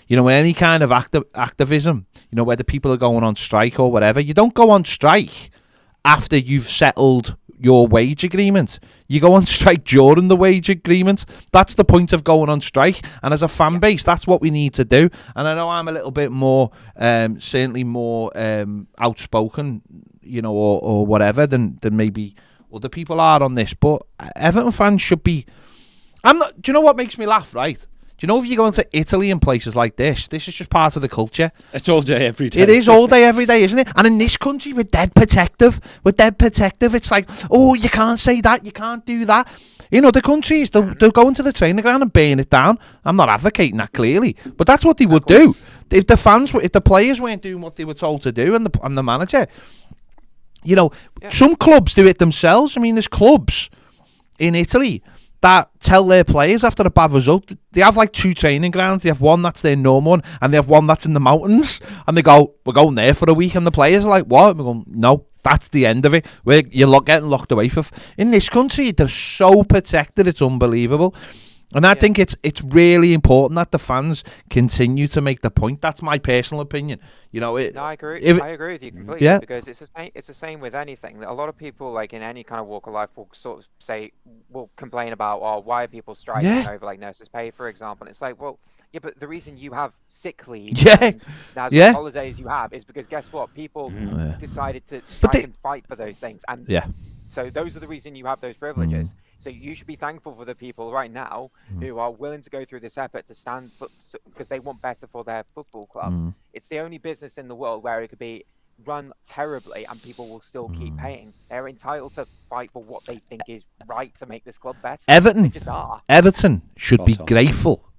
You know, any kind of activism, you know, whether people are going on strike or whatever, you don't go on strike after you've settled your wage agreement. You go on strike during the wage agreement. That's the point of going on strike. And as a fan base, that's what we need to do. And I know I'm a little bit more, certainly more outspoken, you know, or whatever than maybe other people are on this. But Everton fans should be... do you know what makes me laugh, right? Do you know, if you go into Italy and places like this is just part of the culture. It's all day, every day. It is all day, every day, isn't it? And in this country, we're dead protective. It's like, oh, you can't say that, you can't do that. In other countries, they'll go into the training ground and burn it down. I'm not advocating that, clearly, but that's what they would do. If the players weren't doing what they were told to do, and the manager, you know, some clubs do it themselves. I mean, there's clubs in Italy that tell their players after a bad result, they have like 2 training grounds. They have one that's their normal one, and they have one that's in the mountains, and they go, we're going there for a week, and the players are like, what? And we're going, no, that's the end of it. You're getting locked away for... In this country, they're so protected, it's unbelievable. And I think it's really important that the fans continue to make the point. That's my personal opinion. You know, no, I agree. I agree with you completely, because it's the same with anything. A lot of people, like in any kind of walk of life, will sort of will complain about, oh, why are people striking over like nurses' pay, for example. And it's like, well, yeah, but the reason you have sick leave, and the holidays you have, is because guess what? People decided to try and fight for those things, and so those are the reason you have those privileges. So you should be thankful for the people right now who are willing to go through this effort to stand because they want better for their football club. It's the only business in the world where it could be run terribly and people will still keep paying. They're entitled to fight for what they think is right to make this club better. They just are. Everton should be grateful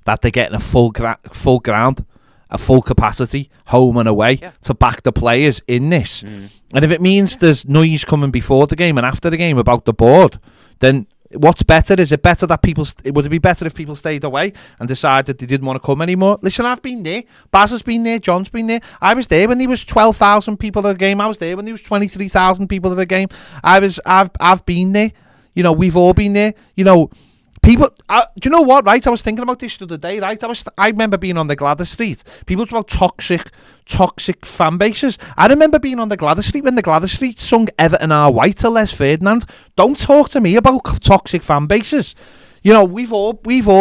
that they're getting a full ground, a full capacity, home and away, to back the players in this. And if it means there's noise coming before the game and after the game about the board, then what's better? Is it better that would it be better if people stayed away and decided they didn't want to come anymore? Listen, I've been there. Baz has been there. John's been there. I was there when there was 12,000 people at a game. I was there when there was 23,000 people at a game. I've been there. You know, we've all been there. You know, people, do you know what, right? I was thinking about this the other day, right? I remember being on the Gladys Street. People talk about toxic fan bases. I remember being on the Gladys Street when the Gladys Street sung Everton Are White to Les Ferdinand. Don't talk to me about toxic fan bases. You know, we've all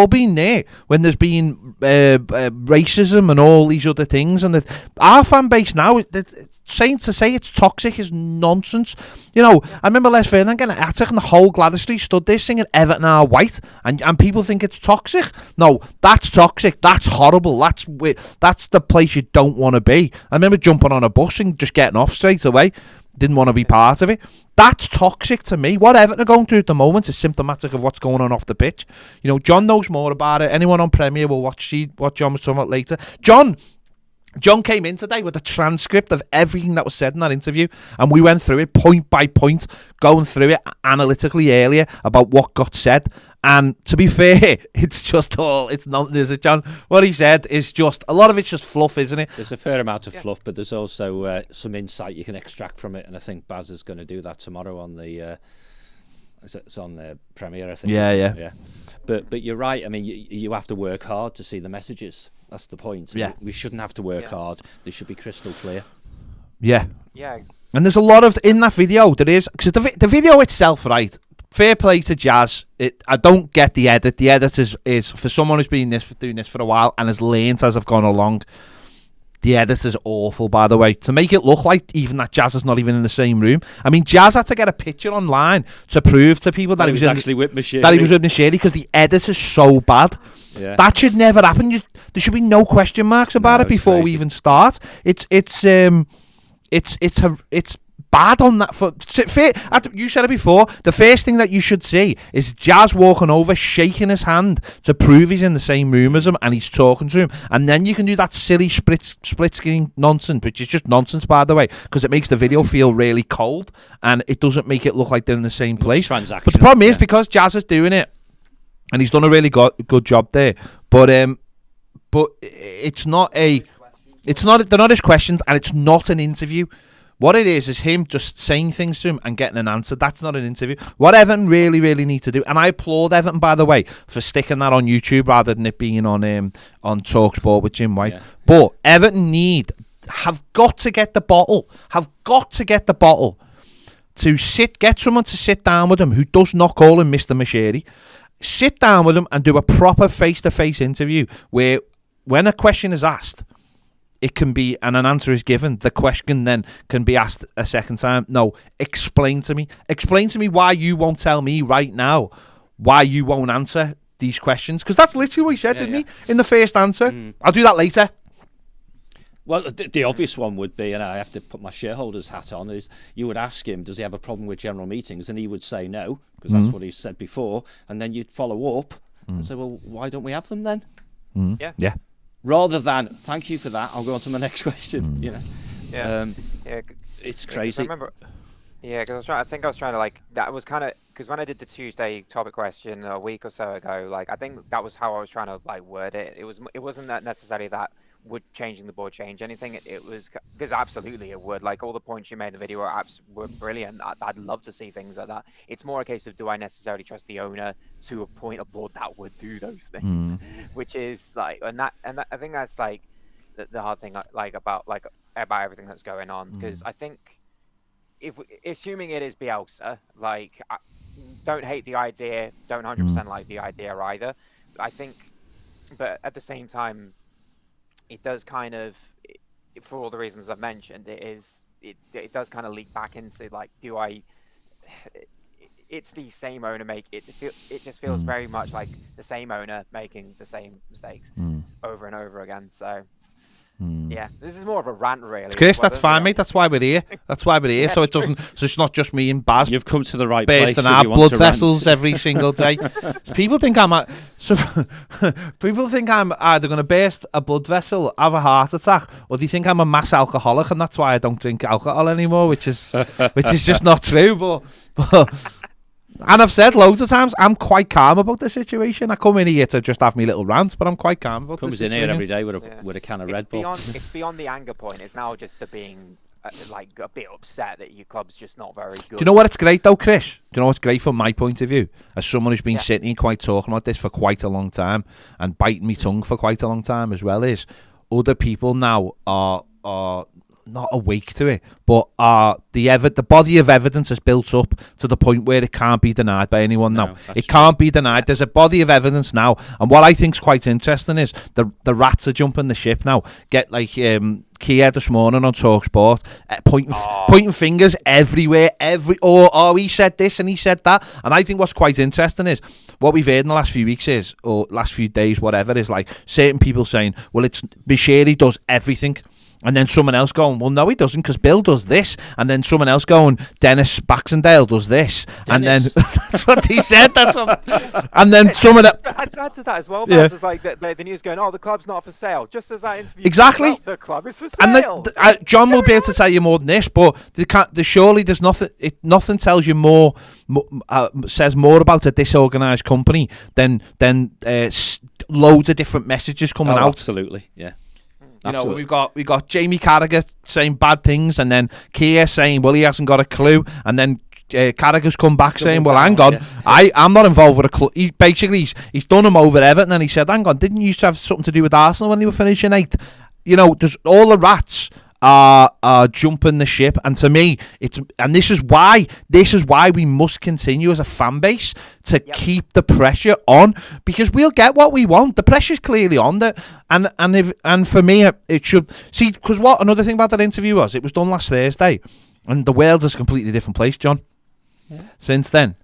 been there when there's been racism and all these other things, and our fan base now, saying it's toxic is nonsense. You know, I remember Les Ferdinand getting an attic and the whole Gladys Street stood there singing Everton Are White, and people think it's toxic. No, that's toxic. That's horrible. That's the place you don't want to be. I remember jumping on a bus and just getting off straight away. Didn't want to be part of it. That's toxic to me. What Everton are going through at the moment is symptomatic of what's going on off the pitch. You know, John knows more about it. Anyone on Premier will see what John was talking about later. John came in today with a transcript of everything that was said in that interview, and we went through it point by point, going through it analytically earlier about what got said. And to be fair, it's not, is it, John? What he said is just, a lot of it's just fluff, isn't it? There's a fair amount of fluff, but there's also some insight you can extract from it, and I think Baz is going to do that tomorrow on the... it's on the Premier, I think. Yeah. But you're right. I mean, you have to work hard to see the messages. That's the point. Yeah. We shouldn't have to work hard. They should be crystal clear. Yeah. Yeah. And there's a lot of, in that video, there is, because the video itself, right, fair play to Jazz. I don't get the edit. The edit is for someone who's been doing this for a while and has learned as I've gone along. The edit is awful, by the way. To make it look like even that Jazz is not even in the same room. I mean, Jazz had to get a picture online to prove to people that he was actually with Mashiri. That he was with Mashiri, because the edit is so bad. Yeah. That should never happen. There should be no question marks about it before we even start. It's bad on that. You said it before. The first thing that you should see is Jazz walking over, shaking his hand to prove he's in the same room as him and he's talking to him, and then you can do that silly split screen nonsense, which is just nonsense, by the way, because it makes the video feel really cold and it doesn't make it look like they're in the same place. But the problem is, because Jazz is doing it and he's done a really good job there, but it's not they're not his questions, and it's not an interview. What it is him just saying things to him and getting an answer. That's not an interview. What Everton really, really need to do, and I applaud Everton, by the way, for sticking that on YouTube rather than it being on TalkSport with Jim White. Yeah. But Everton have got to get the bottle to get someone to sit down with him who does not call him Mr. Mashiri. Sit down with him and do a proper face-to-face interview where, when a question is asked, it can be, and an answer is given. The question then can be asked a second time. No, explain to me why you won't tell me right now, why you won't answer these questions. Because that's literally what he said, didn't he? In the first answer. I'll do that later. Well, the obvious one would be, and I have to put my shareholders hat on, is you would ask him, does he have a problem with general meetings? And he would say no, because that's what he said before. And then you'd follow up and say, well, why don't we have them then? Yeah. Rather than, thank you for that, I'll go on to my next question. You know, it's crazy. I remember, because I think I was trying to that was kind of, because when I did the Tuesday topic question a week or so ago, I think that was how I was trying to word it. It wasn't that necessarily that would changing the board change anything. It was, because absolutely it would. All the points you made in the video were brilliant. I'd love to see things like that. It's more a case of, do I necessarily trust the owner to appoint a board that would do those things? Which is and I think that's the hard thing about everything that's going on, because I think assuming it is Bielsa, don't hate the idea, don't 100% like the idea either. I think, but at the same time, it does kind of, for all the reasons I've mentioned, it does kind of leak back into it's the same owner it just feels very much like the same owner making the same mistakes over and over again. So yeah, this is more of a rant, really. Chris, that's fine, mate. That's why we're here. Yeah, so it doesn't. So it's not just me and Baz. You've come to the right place. Based on our blood vessels every single day. People think I'm either going to burst a blood vessel, have a heart attack, or do you think I'm a mass alcoholic, and that's why I don't drink alcohol anymore, which is just not true. But and I've said loads of times, I'm quite calm about the situation. I come in here to just have me little rants, but I'm quite calm about the situation. Comes in here every day with a can of Red Bull. It's beyond the anger point. It's now just the being a bit upset that your club's just not very good. Do you know what it's great though, Chris? Do you know what's great from my point of view? As someone who's been sitting here talking about this for quite a long time and biting me tongue for quite a long time as well, is other people now are not awake to it, but the body of evidence is built up to the point where it can't be denied by anyone now. It can't be denied. There's a body of evidence now, and what I think is quite interesting is the rats are jumping the ship now. Get Kia this morning on TalkSport, pointing fingers everywhere. He said this and he said that, and I think what's quite interesting is what we've heard in the last few weeks or last few days, whatever, is certain people saying, well, it's Mashiri does everything. And then someone else going, well, no, he doesn't, because Bill does this. And then someone else going, Dennis Baxendale does this. And then that's what he said. And then someone else. Add to that as well, Baz, is the news going, the club's not for sale. Just as that interview. Exactly. The club is for sale. And John will be able to tell you more than this, but surely there's nothing. Nothing tells you more, says more about a disorganised company than loads of different messages coming out. Absolutely, yeah. You know, we got Jamie Carragher saying bad things, and then Kia saying, well, he hasn't got a clue, and then Carragher's come back saying, well, hang on, I'm not involved with a club. He's done him over Everton, and he said, hang on, didn't you used to have something to do with Arsenal when they were finishing 8th? You know, there's all the rats are jumping the ship, and to me, this is why we must continue as a fan base to keep the pressure on, because we'll get what we want. The pressure's clearly on there, and for me, it should see, because what another thing about that interview was, it was done last Thursday, and the world is a completely different place, John. Yeah. Since then,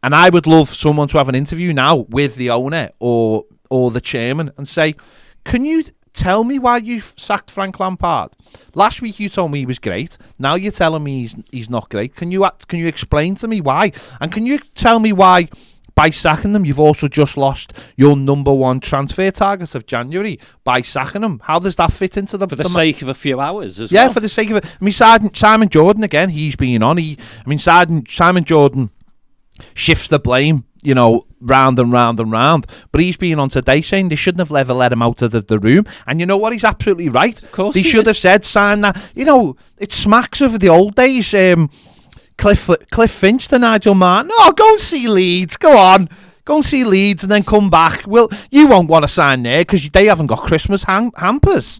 and I would love someone to have an interview now with the owner or the chairman and say, can you tell me why you sacked Frank Lampard? Last week you told me he was great. Now you're telling me he's not great. Can you explain to me why? And can you tell me why by sacking them you've also just lost your number one transfer target of January by sacking them? How does that fit into the... For the sake of a few hours as well. Yeah, for the sake of it. I mean, Simon Jordan, again, he's been on. Simon Jordan shifts the blame, round and round and round. But he's been on today saying they shouldn't have ever let him out of the room. And you know what? He's absolutely right. Of course they should have said, sign that. It smacks of the old days. Cliff Finch to Nigel Martin. Oh, go and see Leeds. Go on. Go and see Leeds and then come back. Well, you won't want to sign there because they haven't got Christmas hampers.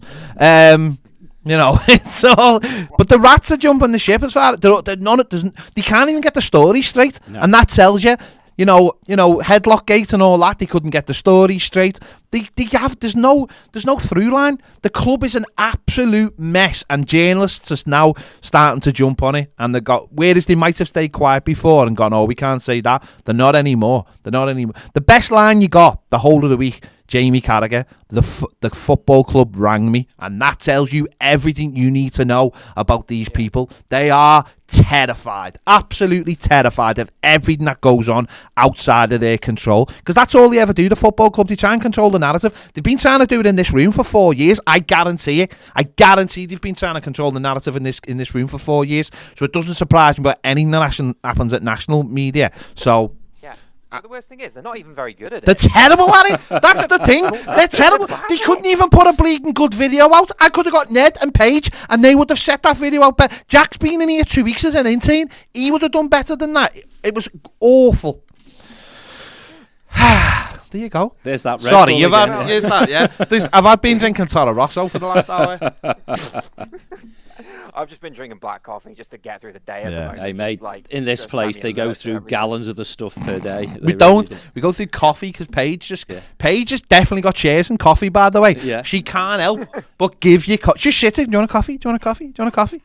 It's all. But the Rats are jumping the ship as far. They can't even get the story straight, and that tells you. Headlock Gate and all that. They couldn't get the story straight. There's no through line. The club is an absolute mess, and journalists are now starting to jump on it. And whereas they might have stayed quiet before and gone, oh, we can't say that. They're not anymore. The best line you got the whole of the week, Jamie Carragher, the football club rang me, and that tells you everything you need to know about these people. They are terrified, absolutely terrified of everything that goes on outside of their control, because that's all they ever do, the football club. They try and control the narrative. They've been trying to do it in this room for 4 years. I guarantee it. I guarantee they've been trying to control the narrative in this room for 4 years. So it doesn't surprise me about anything that happens at national media. So the worst thing is, they're not even very good at it. They're terrible at it. That's the thing. They're terrible. They couldn't even put a bleeding good video out. I could have got Ned and Paige, and they would have set that video out better. Jack's been in here 2 weeks as an intern. He would have done better than that. It was awful. There you go. There's that. Sorry, you've had. Here's that. Yeah. I've been drinking Toro Rosso for the last hour. I've just been drinking black coffee just to get through the day. Hey, mate, in this place, they go through gallons of the stuff per day. We don't. We go through coffee because Paige has definitely got shares in coffee, by the way. Yeah. She can't help but give you Just sitting. Do you want a coffee? Do you want a coffee? Do you want a coffee?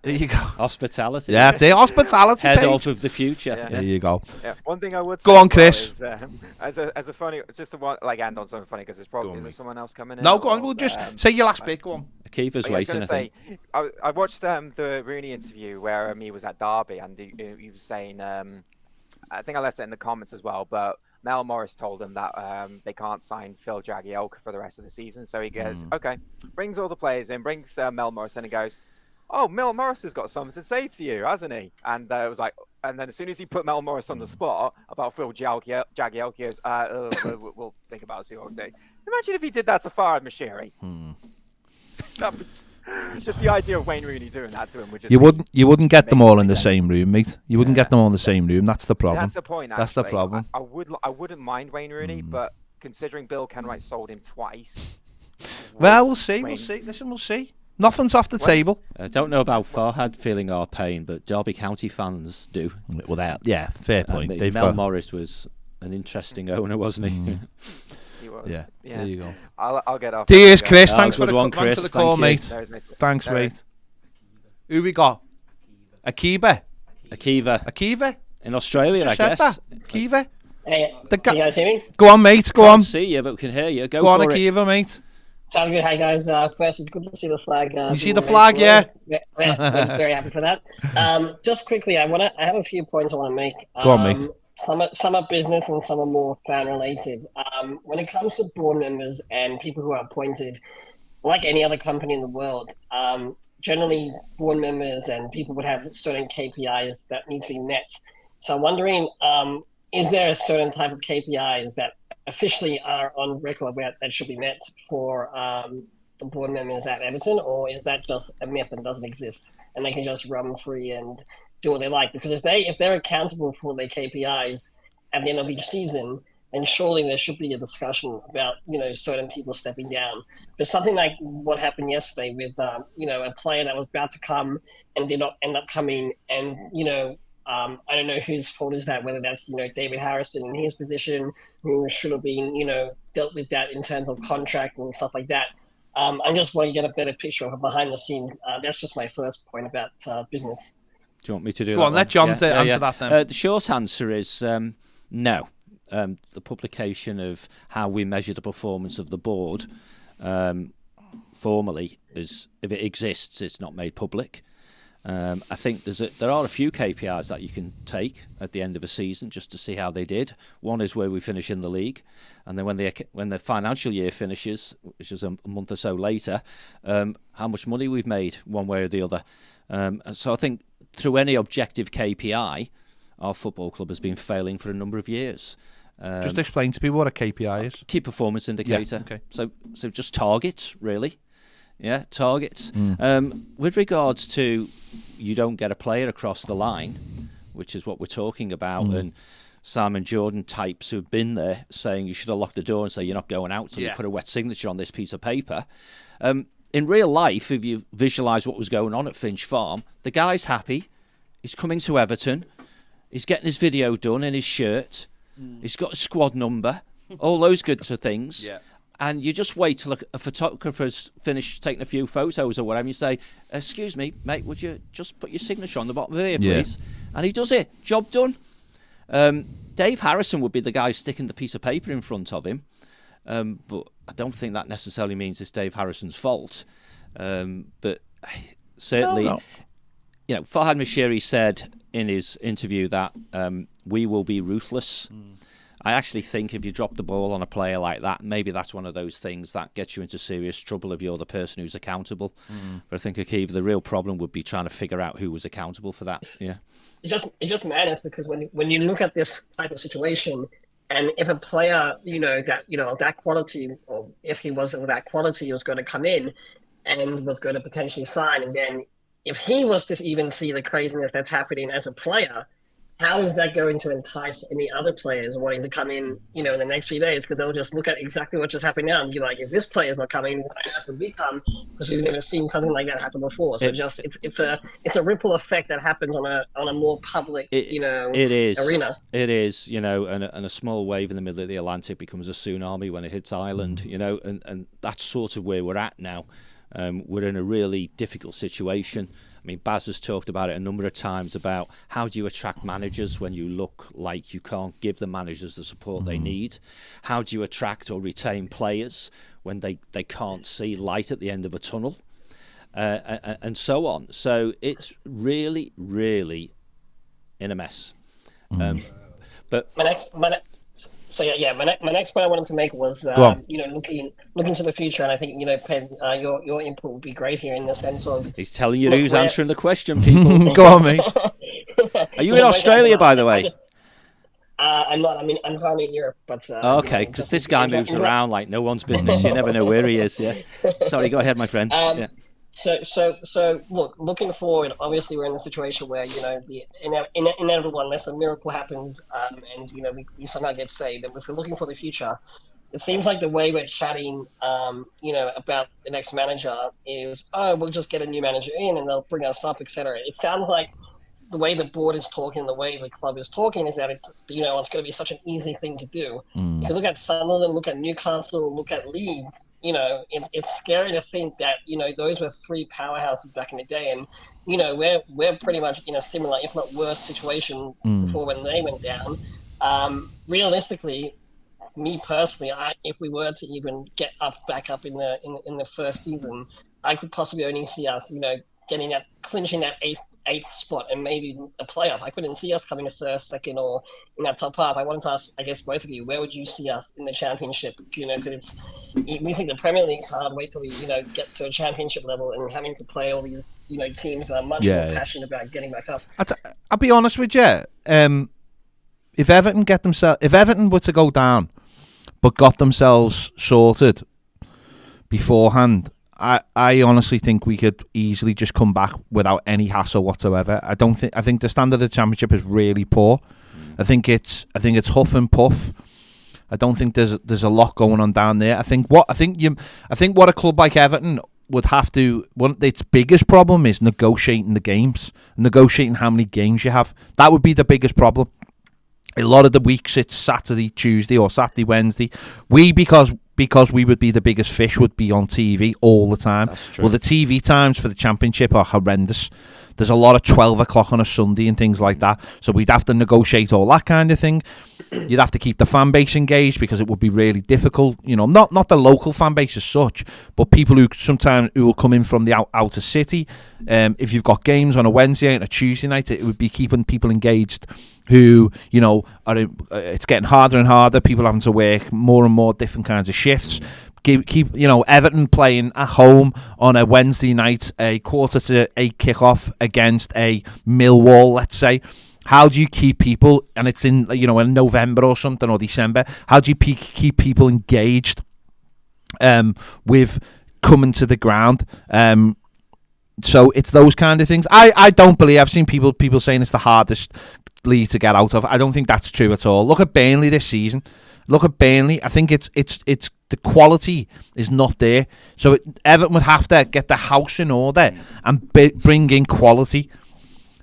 There you go. Hospitality. Yeah, it's hospitality. Head off of the future. Yeah. There you go. Yeah. One thing I would say go on, Chris. Is, as a funny, just to end on something funny, because there's probably is there someone else coming in? No, go on. We'll just say your last bit. Go on. Akiva's waiting. I watched the Rooney interview where he was at Derby, and he was saying, I think I left it in the comments as well, but Mel Morris told him that they can't sign Phil Jagielka for the rest of the season. So he goes, okay, brings all the players in, brings Mel Morris in, and goes, oh, Mel Morris has got something to say to you, hasn't he? And it was like, and then as soon as he put Mel Morris on the spot about Phil Jagielka, he goes, we'll think about it, see what we do. Imagine if he did that to Farhad Moshiri. Just the idea of Wayne Rooney doing that to him would just you wouldn't get them all in the same room, mate. You wouldn't get them all in the same room. That's the problem. That's the point. That's the problem. I wouldn't mind Wayne Rooney, but considering Bill Kenwright sold him twice. Well, we'll see. We'll see. Listen, we'll see. Nothing's off the table. I don't know about Farhad feeling our pain, but Derby County fans do. Without, fair point. Mel Morris was an interesting owner, wasn't he? Yeah, there you go. I'll get off. Cheers, Chris. Thanks for the call, Thank mate. Thanks, mate. Who we got? Akiva. In Australia, I guess. Akiva. Hey, can you guys hear me? Go on, mate. Go on. See you, but we can hear you. Go on, Akiva, mate. Sounds good. Hey guys, first it's good to see the flag. You see the flag, yeah? We're very happy for that. Just quickly, I have a few points I want to make. Go on, mate. Some are business and some are more fan related. When it comes to board members and people who are appointed, like any other company in the world, generally board members and people would have certain KPIs that need to be met. So I'm wondering, is there a certain type of KPIs that officially are on record that should be met for the board members at Everton, or is that just a myth and doesn't exist and they can just run free and do what they like? Because if they're accountable for their KPIs at the end of each season, and surely there should be a discussion about, certain people stepping down. But something like what happened yesterday with, a player that was about to come and did not end up coming, and, I don't know whose fault is that, whether that's, David Harrison in his position, who should have been, dealt with that in terms of contract and stuff like that. I just want to get a better picture of behind the scene. That's just my first point about business. Do you want me to do Go that? on, let John answer that then. The short answer is no. The publication of how we measure the performance of the board formally is, if it exists, it's not made public. I think there are a few KPIs that you can take at the end of a season just to see how they did. One is where we finish in the league, and then when the financial year finishes, which is a month or so later, how much money we've made one way or the other. So I think through any objective KPI, our football club has been failing for a number of years. Just explain to people what a KPI is. Key performance indicator. Yeah, okay. So just targets, really. Yeah, targets. With regards to you don't get a player across the line, which is what we're talking about, and Simon Jordan types who've been there saying you should have locked the door and say you're not going out till you put a wet signature on this piece of paper. In real life, if you visualise what was going on at Finch Farm, the guy's happy. He's coming to Everton. He's getting his video done in his shirt. He's got a squad number. All those good things. Yeah. And you just wait till a photographer's finished taking a few photos or whatever. You say, "Excuse me, mate, would you just put your signature on the bottom of here, please?" And he does it. Job done. Dave Harrison would be the guy sticking the piece of paper in front of him. But I don't think that necessarily means it's Dave Harrison's fault. But certainly, Farhad Moshiri said in his interview that we will be ruthless. I actually think if you drop the ball on a player like that, maybe that's one of those things that gets you into serious trouble if you're the person who's accountable. But I think, Akiva, the real problem would be trying to figure out who was accountable for that. Yeah, it's just madness, because when you look at this type of situation, and if a player, that quality, or if he wasn't that quality, he was going to come in and was going to potentially sign, and then if he was to even see the craziness that's happening as a player, how is that going to entice any other players wanting to come in, in the next few days? Because they'll just look at exactly what just happened now and be like, if this player's not coming, why on earth would we come? Because we've never seen something like that happen before. So it's a ripple effect that happens on a more public, arena. It is, and a small wave in the middle of the Atlantic becomes a tsunami when it hits Ireland, and that's sort of where we're at now. We're in a really difficult situation. I mean, Baz has talked about it a number of times about how do you attract managers when you look like you can't give the managers the support they need? How do you attract or retain players when they can't see light at the end of a tunnel? And so on. So it's really, really in a mess. But my next point I wanted to make was, looking to the future, and I think, Pen, your input would be great here in the sense of... He's telling you who's answering the question, people. Go on, mate. Are you in Australia, by the way? I'm not. I mean, I'm currently in Europe, but... okay, because this guy moves around like no one's business. You never know where he is, yeah. Sorry, go ahead, my friend. Yeah. So look, looking forward, obviously we're in a situation where, the inevitable, unless a miracle happens, and, we somehow get saved. And if we're looking for the future, it seems like the way we're chatting, about the next manager is, we'll just get a new manager in and they'll bring us up, etc. It sounds like the way the board is talking, the way the club is talking, is that it's, it's going to be such an easy thing to do. If you look at Sunderland, look at Newcastle, look at Leeds, it's scary to think that, those were three powerhouses back in the day. And, we're pretty much in a similar, if not worse situation before when they went down. Realistically, me personally, if we were to even get back up in the first season, I could possibly only see us, clinching that eighth spot and maybe a playoff. I couldn't see us coming to first, second, or in that top half. I wanted to ask, I guess, both of you, where would you see us in the championship? Because we think the Premier League's hard. Wait till we, get to a championship level and having to play all these, teams that are much more passionate about getting back up. I'll be honest with you. If Everton were to go down, but got themselves sorted beforehand, I honestly think we could easily just come back without any hassle whatsoever. I think the standard of the championship is really poor. I think it's huff and puff, I don't think there's a lot going on down there. I think what a club like Everton would have to, one of its biggest problem is negotiating the games, negotiating how many games you have. That would be the biggest problem. A lot of the weeks it's Saturday, Tuesday, or Saturday, Wednesday. Because we would be the biggest fish, would be on TV all the time. That's true. Well, the TV times for the Championship are horrendous. There's a lot of 12 o'clock on a Sunday and things like that. So we'd have to negotiate all that kind of thing. You'd have to keep the fan base engaged because it would be really difficult. You know, not the local fan base as such, but people who will come in from the outer city. If you've got games on a Wednesday and a Tuesday night, it would be keeping people engaged who, you know, it's getting harder and harder. People having to work more and more different kinds of shifts. Keep you know, Everton playing at home on a Wednesday night, a 7:45 kickoff against a Millwall, let's say. How do you keep people, and it's in, you know, in November or something, or December, how do you keep people engaged with coming to the ground? So it's those kind of things. I don't believe, I've seen people saying it's the hardest league to get out of. I don't think that's true at all. Look at Burnley this season. Look at Burnley. I think it's the quality is not there. So Everton would have to get the house in order and bring in quality,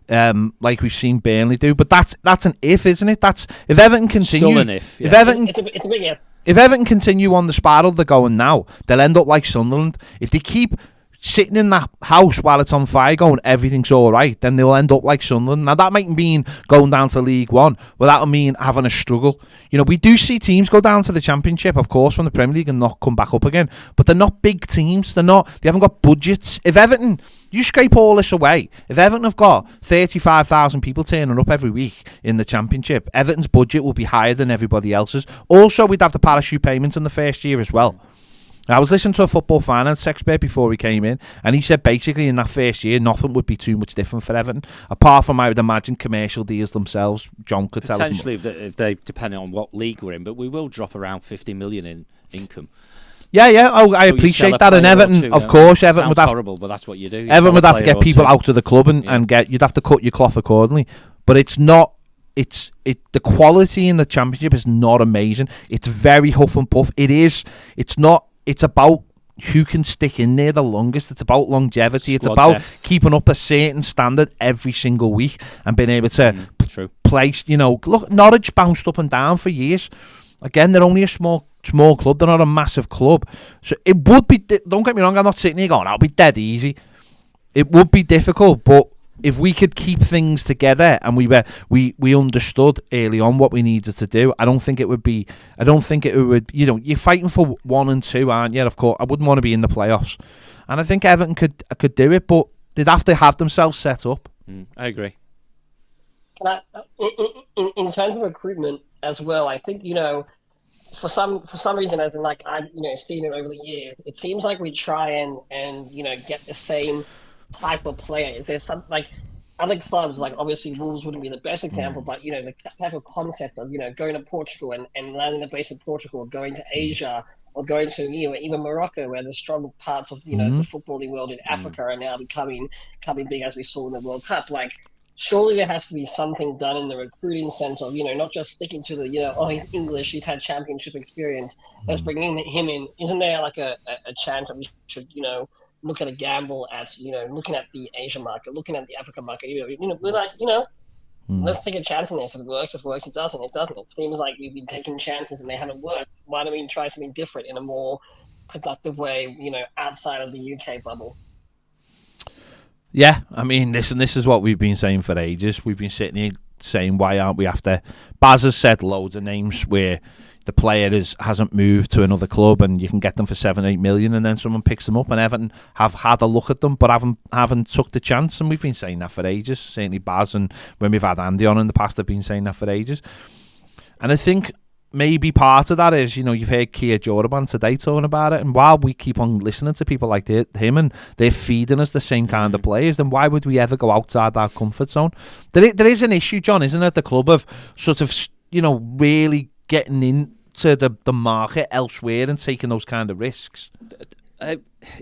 like we've seen Burnley do. But that's an if, isn't it? That's if Everton continue. Still an if. Yeah. If Everton, It's a big if. if Everton continue on the spiral they're going now, they'll end up like Sunderland. If they keep sitting in that house while it's on fire going everything's all right, then they'll end up like Sunderland. Now that might mean going down to League One, but that'll mean having a struggle. You know, we do see teams go down to the Championship, of course, from the Premier League and not come back up again, but they're not big teams. They haven't got budgets. If Everton, you scrape all this away, if Everton have got 35,000 people turning up every week in the Championship, Everton's budget will be higher than everybody else's. Also, we'd have the parachute payments in the first year as well. I was listening to a football finance expert before he came in, and he said basically in that first year nothing would be too much different for Everton, apart from, I would imagine, commercial deals themselves. John could tell us. Potentially, if they depending on what league we're in, but we will drop around 50 million in income. Yeah. Oh, I appreciate that. And Everton, of course, Everton would have. Horrible, but that's what you do. Everton would have to get people out of the club and get. You'd have to cut your cloth accordingly. But it's not. The quality in the Championship is not amazing. It's very huff and puff. It is. It's not. It's about who can stick in there the longest. It's about longevity. It's about keeping up a certain standard every single week and being able to place. You know, look, Norwich bounced up and down for years. Again, they're only a small club. They're not a massive club. So it would be. Don't get me wrong. I'm not sitting here going, "I'll be dead easy." It would be difficult, but if we could keep things together and we understood early on what we needed to do, I don't think it would. You know, you're fighting for 1 and 2, aren't you? Of course, I wouldn't want to be in the playoffs, and I think Everton could do it, but they'd have to have themselves set up. I agree. In terms of recruitment as well, I think, you know, for some reason, as in, like, I've, you know, seen it over the years, it seems like we try and you know, get the same type of players. There's some, like, other clubs, like obviously Wolves wouldn't be the best example, but, you know, the type of concept of, you know, going to Portugal and landing a base in Portugal, going to Asia, or going to, you know, even Morocco, where the strong parts of, you know, the footballing world in Africa are now becoming big, as we saw in the World Cup. Like, surely there has to be something done in the recruiting sense of, you know, not just sticking to the, you know, oh, he's English, he's had Championship experience, let's bring him in. Isn't there like a chance that we should, you know, look at a gamble at, you know, looking at the Asian market, looking at the African market, you know, we're like, you know, let's take a chance on this. If it works, it works. It doesn't. It seems like we've been taking chances and they haven't worked. Why don't we try something different in a more productive way, you know, outside of the UK bubble? Yeah, I mean, this is what we've been saying for ages. We've been sitting here saying, why aren't we after? Baz has said loads of names where the player hasn't moved to another club and you can get them for 7-8 million, and then someone picks them up, and Everton have had a look at them but haven't took the chance. And we've been saying that for ages. Certainly Baz, and when we've had Andy on in the past, have been saying that for ages. And I think maybe part of that is, you know, you've heard Kia Joraban today talking about it, and while we keep on listening to people like him and they're feeding us the same kind of players, then why would we ever go outside our comfort zone? There is an issue, John, isn't it, the club of sort of, you know, really getting into the market elsewhere and taking those kind of risks.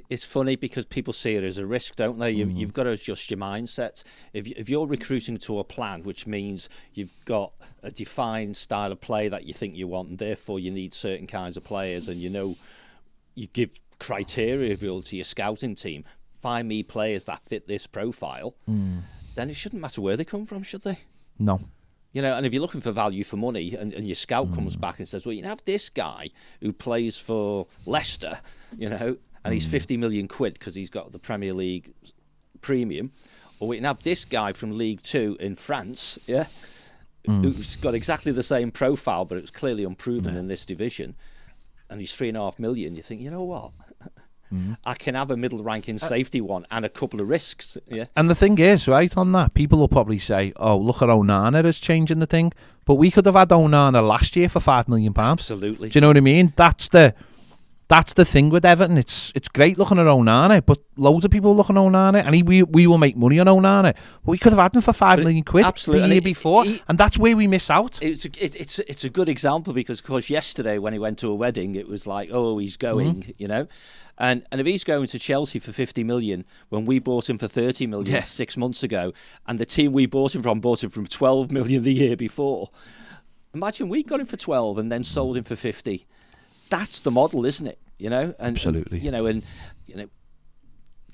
It's funny because people see it as a risk, don't they? You've got to adjust your mindset. If you're recruiting to a plan, which means you've got a defined style of play that you think you want, and therefore you need certain kinds of players, and you give criteria to your scouting team, find me players that fit this profile, then it shouldn't matter where they come from, should they? No. And if you're looking for value for money and your scout comes back and says, well, you can have this guy who plays for Leicester, and he's 50 million quid because he's got the Premier League premium, or we can have this guy from League 2 in France, who's got exactly the same profile, but it's clearly unproven in this division, and he's 3.5 million. You think, you know what? I can have a middle-ranking safety one and a couple of risks. Yeah. And the thing is, right, on that, people will probably say, oh, look at Onana as changing the thing. But we could have had Onana last year for £5 million. Absolutely. Do you know what I mean? That's the thing with Everton. It's great looking at Onana, but loads of people look at Onana, and we will make money on Onana. But we could have had him for £5 million quid the year before, and that's where we miss out. It's a good example because, of course, yesterday when he went to a wedding, it was like, oh, he's going, And if he's going to Chelsea for 50 million when we bought him for 30 million 6 months ago, and the team we bought him from 12 million the year before, imagine we got him for 12 and then sold him for 50. That's the model, isn't it? And, absolutely. And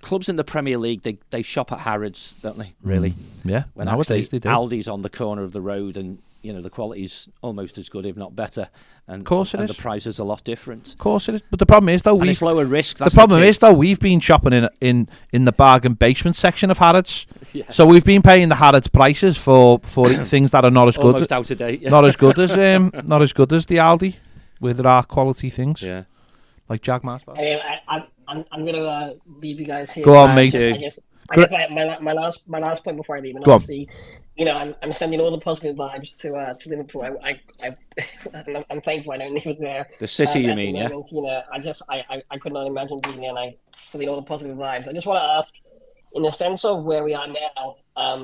clubs in the Premier League, they shop at Harrods, don't they? Really? Yeah. When nowadays they do. Aldi's on the corner of the road, and the quality's almost as good, if not better. And, of course it is. The price is a lot different. Of course it is. But the problem is, though, it's lower risk. The problem is, though, we've been shopping in the bargain basement section of Harrods. Yes. So we've been paying the Harrods prices for things that are not as good. Almost out of date. Yeah. Not as good as the Aldi, where there are quality things. Yeah. Like Jag Master. I'm gonna leave you guys here. Go on, mate. I guess my last point before I leave, and obviously, I'm sending all the positive vibes to Liverpool. I'm thankful I don't live there. The city, you mean? Yeah. I could not imagine being there, and I sending all the positive vibes. I just want to ask, in the sense of where we are now,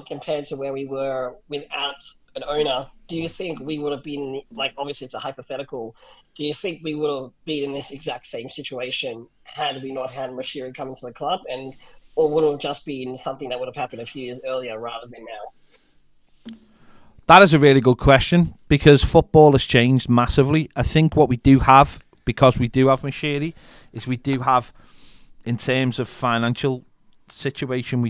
compared to where we were without an owner, do you think we would have been, like, obviously it's a hypothetical, do you think we would have been in this exact same situation had we not had Moshiri come into the club, or would it have just been something that would have happened a few years earlier rather than now? That is a really good question, because football has changed massively. I think what we do have, because we do have Moshiri, is we do have, in terms of financial situation,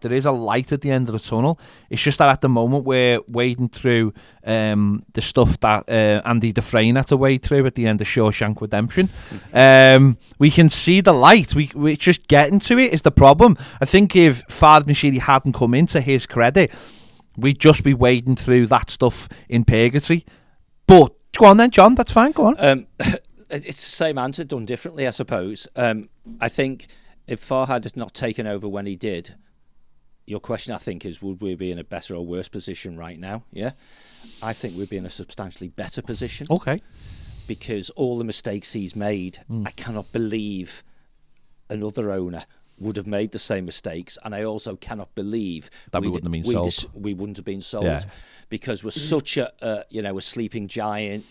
there is a light at the end of the tunnel. It's just that at the moment we're wading through the stuff that Andy Dufresne had to wade through at the end of Shawshank Redemption. We can see the light. We're just getting to it is the problem. I think if Fard Moshiri hadn't come in, to his credit, we'd just be wading through that stuff in purgatory. But go on then, John, that's fine, go on. It's the same answer done differently, I suppose. I think if Farhad had not taken over when he did, your question, I think, is would we be in a better or worse position right now? Yeah, I think we'd be in a substantially better position. Okay. Because all the mistakes he's made, I cannot believe another owner would have made the same mistakes, and I also cannot believe that we wouldn't have been sold. We wouldn't have been sold because we're such a sleeping giant,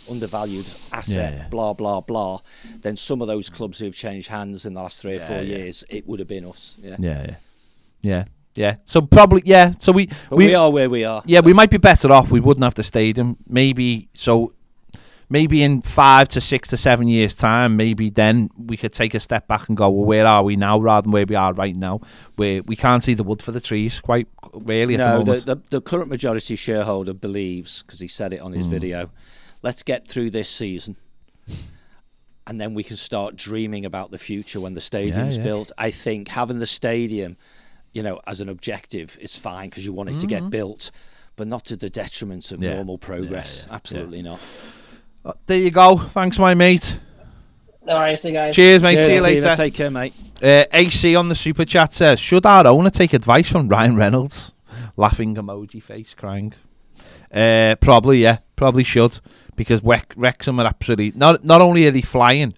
undervalued asset, blah blah blah. Then some of those clubs who've changed hands in the last 3 or 4 years, it would have been us. Yeah. So probably So we are where we are. Yeah, we might be better off. We wouldn't have the stadium. Maybe in 5 to 6 to 7 years' time, maybe then we could take a step back and go, well, where are we now, rather than where we are right now, where we can't see the wood for the trees quite really at the moment. The current majority shareholder believes, because he said it on his video, let's get through this season, and then we can start dreaming about the future when the stadium's built. I think having the stadium, as an objective is fine because you want it to get built, but not to the detriment of normal progress. Absolutely not. There you go. Thanks, my mate. No worries, guys. Cheers, mate. See you later. Take care, mate. AC on the super chat says, should our owner take advice from Ryan Reynolds? Laughing emoji face, crying. Probably should, because Wrexham are absolutely not only are they flying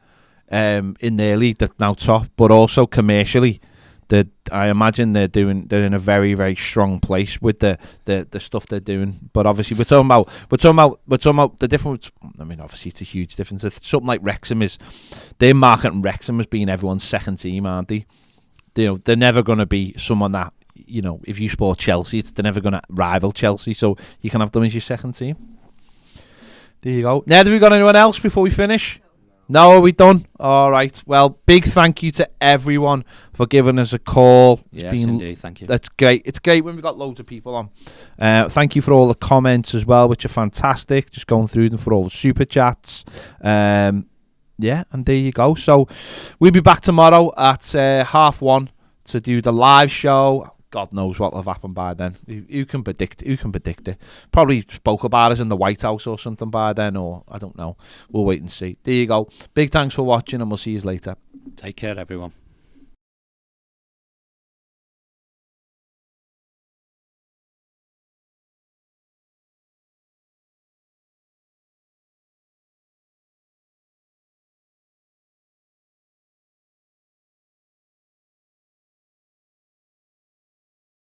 in their league that's now top, but also commercially I imagine they're in a very, very strong place with the stuff they're doing. But obviously we're talking about the difference. I mean, obviously it's a huge difference. If something like Wrexham they're marketing Wrexham as being everyone's second team, aren't they? They're never going to be someone that, if you support Chelsea, they're never going to rival Chelsea. So you can have them as your second team. There you go. Ned, have we got anyone else before we finish? No, are we done? All right. Well, big thank you to everyone for giving us a call. Indeed. Thank you. That's great. It's great when we've got loads of people on. Thank you for all the comments as well, which are fantastic. Just going through them for all the super chats. And there you go. So we'll be back tomorrow at 1:30 to do the live show. God knows what will have happened by then. Who can predict it? Probably spoke about us in the White House or something by then, or I don't know. We'll wait and see. There you go. Big thanks for watching, and we'll see you later. Take care, everyone.